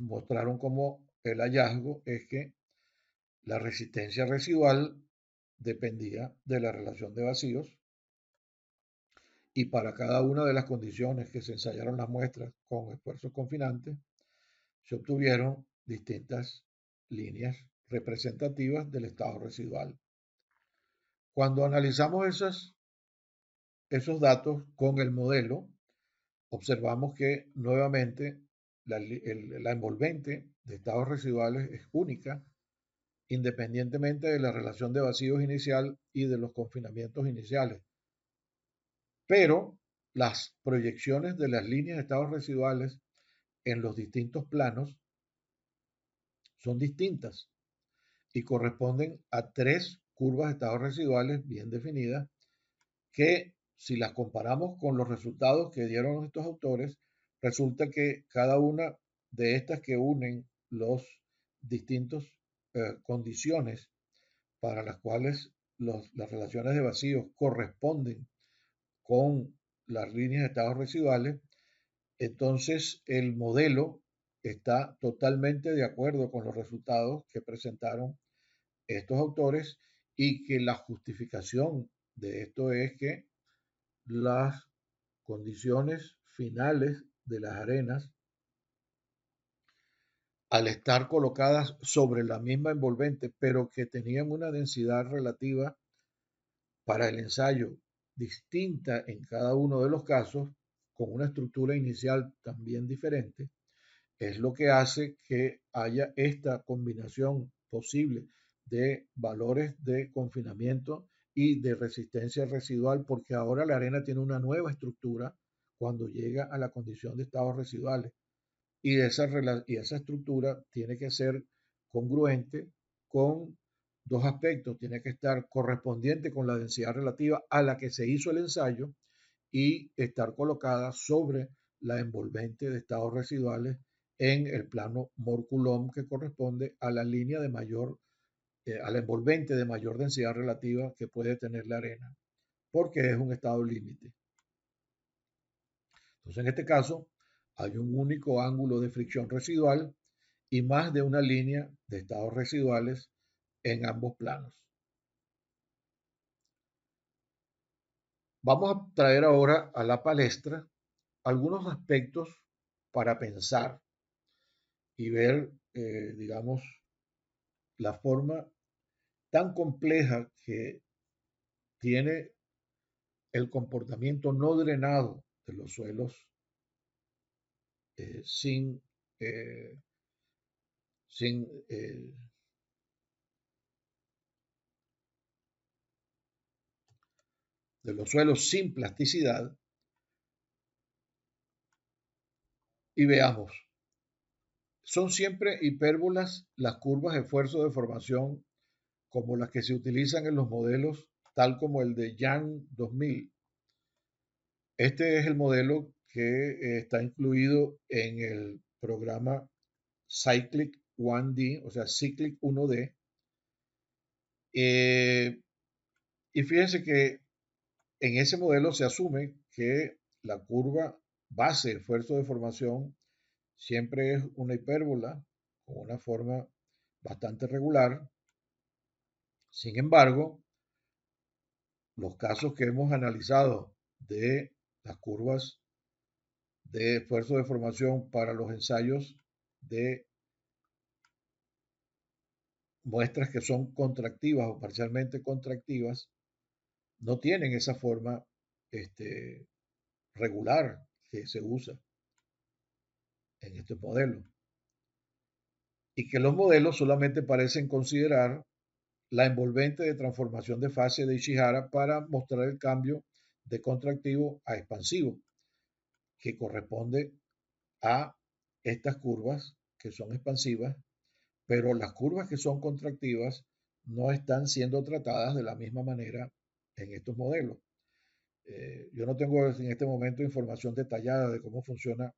mostraron como el hallazgo es que la resistencia residual dependía de la relación de vacíos, y para cada una de las condiciones que se ensayaron las muestras con esfuerzos confinantes, se obtuvieron distintas líneas representativas del estado residual. Cuando analizamos esos datos con el modelo, observamos que nuevamente la envolvente de estados residuales es única, independientemente de la relación de vacíos inicial y de los confinamientos iniciales. Pero las proyecciones de las líneas de estados residuales en los distintos planos son distintas y corresponden a tres curvas de estados residuales bien definidas que, si las comparamos con los resultados que dieron estos autores, resulta que cada una de estas que unen los distintos condiciones para las cuales las relaciones de vacíos corresponden con las líneas de estados residuales, entonces el modelo está totalmente de acuerdo con los resultados que presentaron estos autores, y que la justificación de esto es que las condiciones finales de las arenas, al estar colocadas sobre la misma envolvente, pero que tenían una densidad relativa para el ensayo distinta en cada uno de los casos, con una estructura inicial también diferente, es lo que hace que haya esta combinación posible de valores de confinamiento y de resistencia residual, porque ahora la arena tiene una nueva estructura cuando llega a la condición de estados residuales. Y esa estructura tiene que ser congruente con dos aspectos. Tiene que estar correspondiente con la densidad relativa a la que se hizo el ensayo y estar colocada sobre la envolvente de estados residuales en el plano Mohr-Coulomb, que corresponde a la línea de mayor, a la envolvente de mayor densidad relativa que puede tener la arena, porque es un estado límite. Entonces, en este caso, hay un único ángulo de fricción residual y más de una línea de estados residuales en ambos planos. Vamos a traer ahora a la palestra algunos aspectos para pensar y ver, digamos, la forma tan compleja que tiene el comportamiento no drenado de los suelos sin, eh, sin de los suelos sin plasticidad y veamos, son siempre hipérbolas las curvas de esfuerzo de formación como las que se utilizan en los modelos tal como el de Yang 2000. Este es el modelo que está incluido en el programa Cyclic 1D, o sea, Cyclic 1D. Y fíjense que en ese modelo se asume que la curva base de esfuerzo de formación siempre es una hipérbola con una forma bastante regular. Sin embargo, los casos que hemos analizado de las curvas de esfuerzo de formación para los ensayos de muestras que son contractivas o parcialmente contractivas, no tienen esa forma regular que se usa en este modelo. Y que los modelos solamente parecen considerar la envolvente de transformación de fase de Ishihara para mostrar el cambio de contractivo a expansivo, que corresponde a estas curvas que son expansivas, pero las curvas que son contractivas no están siendo tratadas de la misma manera en estos modelos. Yo no tengo en este momento información detallada de cómo funciona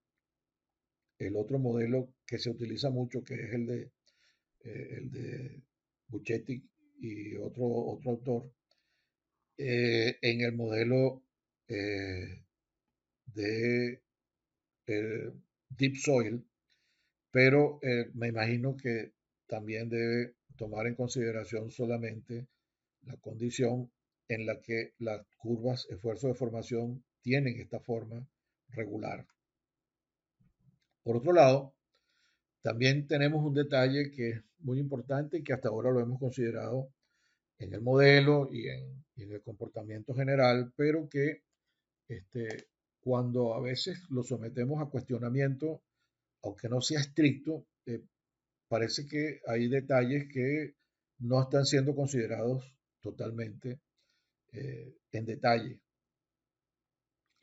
el otro modelo que se utiliza mucho, que es el de Buchetti y otro autor, en el modelo de Deep Soil, pero me imagino que también debe tomar en consideración solamente la condición en la que las curvas esfuerzo de formación tienen esta forma regular. Por otro lado, también tenemos un detalle que es muy importante y que hasta ahora lo hemos considerado en el modelo y en el comportamiento general, pero que cuando a veces lo sometemos a cuestionamiento, aunque no sea estricto, parece que hay detalles que no están siendo considerados totalmente en detalle.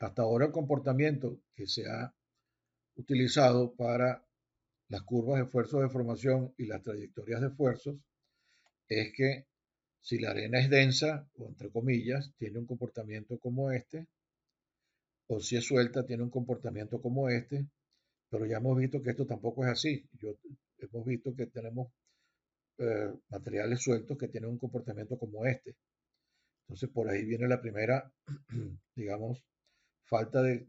Hasta ahora el comportamiento que se ha utilizado para las curvas de esfuerzos de formación y las trayectorias de esfuerzos es que si la arena es densa, o entre comillas, tiene un comportamiento como este, o si es suelta, tiene un comportamiento como este, pero ya hemos visto que esto tampoco es así. Hemos visto que tenemos materiales sueltos que tienen un comportamiento como este. Entonces, por ahí viene la primera, digamos, falta de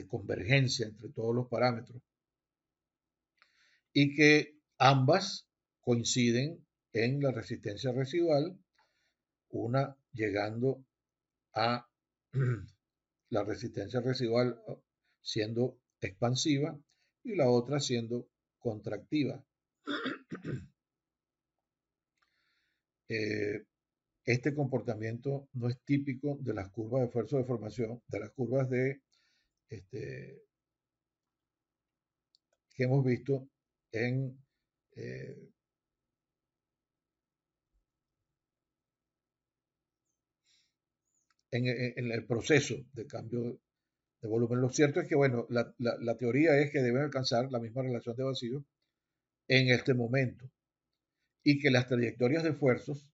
convergencia entre todos los parámetros y que ambas coinciden en la resistencia residual, una llegando a la resistencia residual siendo expansiva y la otra siendo contractiva. Eh, este comportamiento no es típico de las curvas de esfuerzo de formación, de las curvas de este, que hemos visto en, eh, en el proceso de cambio de volumen. Lo cierto es que, bueno, la teoría es que deben alcanzar la misma relación de vacío en este momento y que las trayectorias de esfuerzos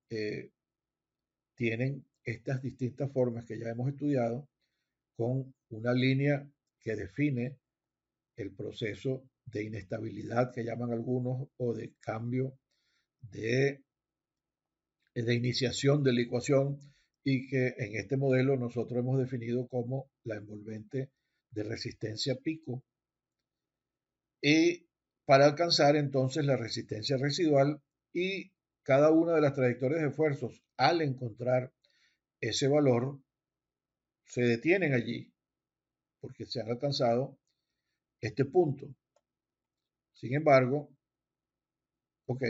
eh, tienen estas distintas formas que ya hemos estudiado con una línea que define el proceso de inestabilidad que llaman algunos o de cambio de, de iniciación de la ecuación y que en este modelo nosotros hemos definido como la envolvente de resistencia pico y para alcanzar entonces la resistencia residual y cada una de las trayectorias de esfuerzos al encontrar ese valor se detienen allí porque se han alcanzado este punto. Sin embargo, ok,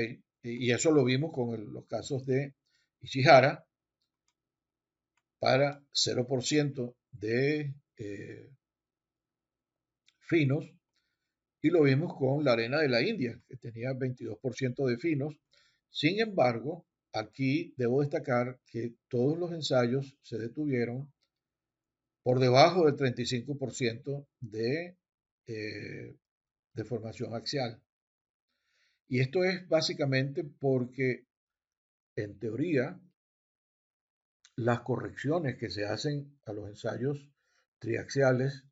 y eso lo vimos con los casos de Ishihara para 0% de finos y lo vimos con la arena de la India, que tenía 22% de finos. Sin embargo, aquí debo destacar que todos los ensayos se detuvieron por debajo del 35% de formación axial. Y esto es básicamente porque, en teoría, las correcciones que se hacen a los ensayos triaxiales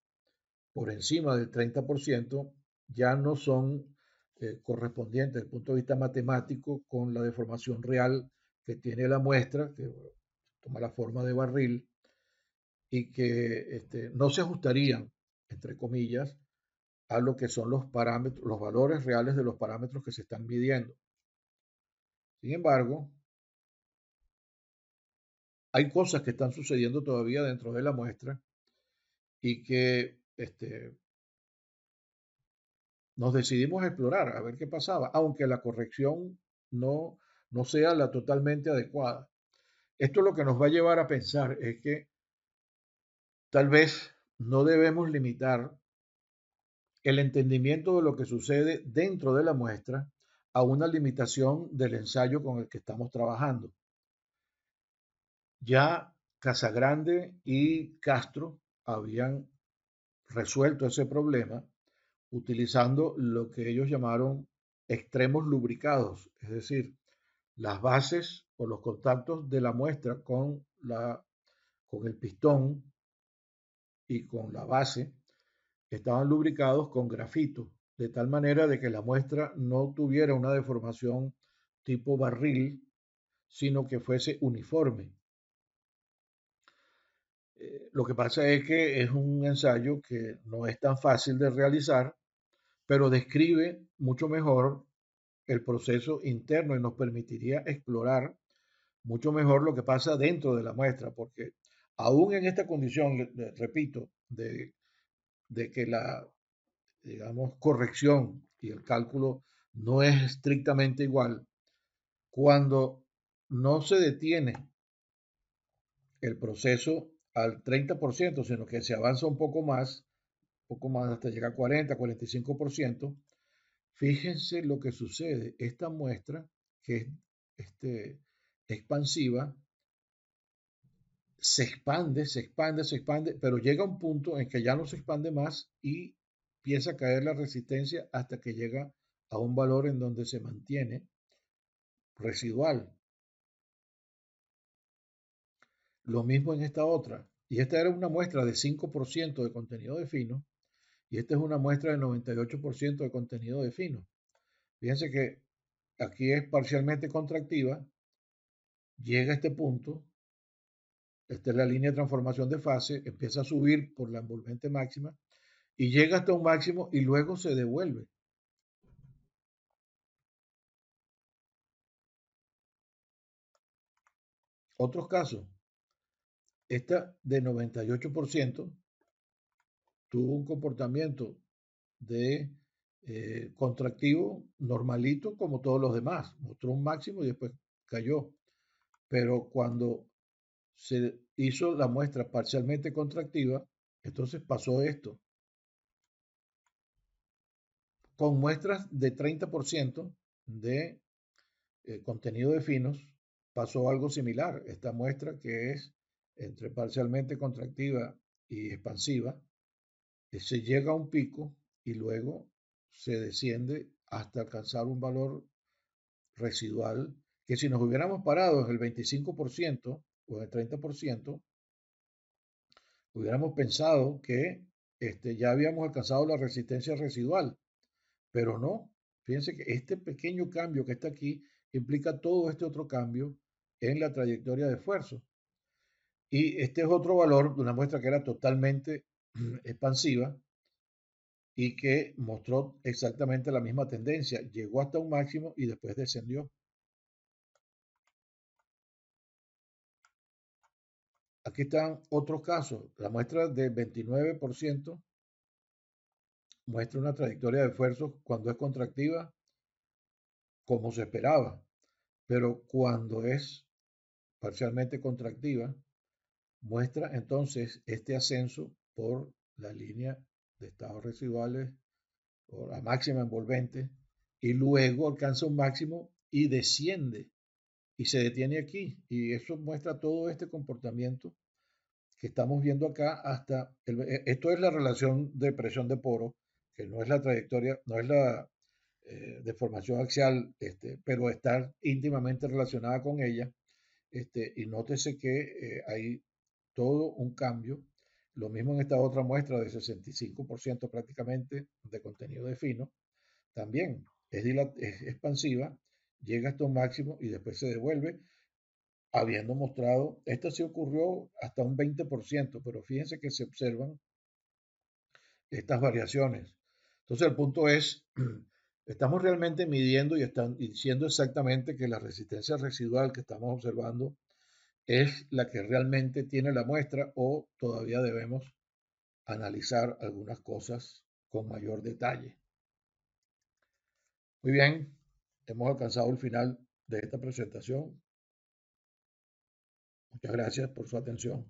por encima del 30% ya no son correspondientes desde el punto de vista matemático con la deformación real que tiene la muestra, que toma la forma de barril y que no se ajustarían, entre comillas, a lo que son los parámetros, los valores reales de los parámetros que se están midiendo. Sin embargo, hay cosas que están sucediendo todavía dentro de la muestra y que nos decidimos a explorar, a ver qué pasaba, aunque la corrección no, no sea la totalmente adecuada. Esto lo que nos va a llevar a pensar es que tal vez no debemos limitar el entendimiento de lo que sucede dentro de la muestra a una limitación del ensayo con el que estamos trabajando. Ya Casagrande y Castro habían resuelto ese problema utilizando lo que ellos llamaron extremos lubricados, es decir, las bases o los contactos de la muestra con el pistón y con la base estaban lubricados con grafito, de tal manera de que la muestra no tuviera una deformación tipo barril, sino que fuese uniforme. Lo que pasa es que es un ensayo que no es tan fácil de realizar, pero describe mucho mejor el proceso interno y nos permitiría explorar mucho mejor lo que pasa dentro de la muestra, porque aún en esta condición, repito, de que la, digamos, corrección y el cálculo no es estrictamente igual, cuando no se detiene el proceso al 30%, sino que se avanza un poco más hasta llegar a 40, 45%, fíjense lo que sucede. Esta muestra, que es expansiva, se expande, se expande, se expande, pero llega un punto en que ya no se expande más y empieza a caer la resistencia hasta que llega a un valor en donde se mantiene residual. Lo mismo en esta otra. Y esta era una muestra de 5% de contenido de fino y esta es una muestra de 98% de contenido de fino. Fíjense que aquí es parcialmente contractiva, llega a este punto, esta es la línea de transformación de fase, empieza a subir por la envolvente máxima y llega hasta un máximo y luego se devuelve. Otros casos, Esta de 98% tuvo un comportamiento de contractivo normalito como todos los demás. Mostró un máximo y después cayó. Pero cuando se hizo la muestra parcialmente contractiva, entonces pasó esto. Con muestras de 30% de contenido de finos, pasó algo similar. Esta muestra que es entre parcialmente contractiva y expansiva, se llega a un pico y luego se desciende hasta alcanzar un valor residual que si nos hubiéramos parado en el 25% o en el 30%, hubiéramos pensado que ya habíamos alcanzado la resistencia residual, pero no. Fíjense que este pequeño cambio que está aquí implica todo este otro cambio en la trayectoria de esfuerzo. Y este es otro valor de una muestra que era totalmente expansiva y que mostró exactamente la misma tendencia. Llegó hasta un máximo y después descendió. Aquí están otros casos. La muestra del 29% muestra una trayectoria de esfuerzo cuando es contractiva como se esperaba, pero cuando es parcialmente contractiva, muestra entonces este ascenso por la línea de estados residuales o la máxima envolvente y luego alcanza un máximo y desciende y se detiene aquí. Y eso muestra todo este comportamiento que estamos viendo acá hasta, esto es la relación de presión de poro, que no es la trayectoria, no es la deformación axial, pero está íntimamente relacionada con ella. Y nótese que hay todo un cambio. Lo mismo en esta otra muestra de 65% prácticamente de contenido de fino. También es expansiva, llega hasta un máximo y después se devuelve, habiendo mostrado, esto sí ocurrió hasta un 20%, pero fíjense que se observan estas variaciones. Entonces el punto es, estamos realmente midiendo y están diciendo exactamente que la resistencia residual que estamos observando es la que realmente tiene la muestra o todavía debemos analizar algunas cosas con mayor detalle. Muy bien, hemos alcanzado el final de esta presentación. Muchas gracias por su atención.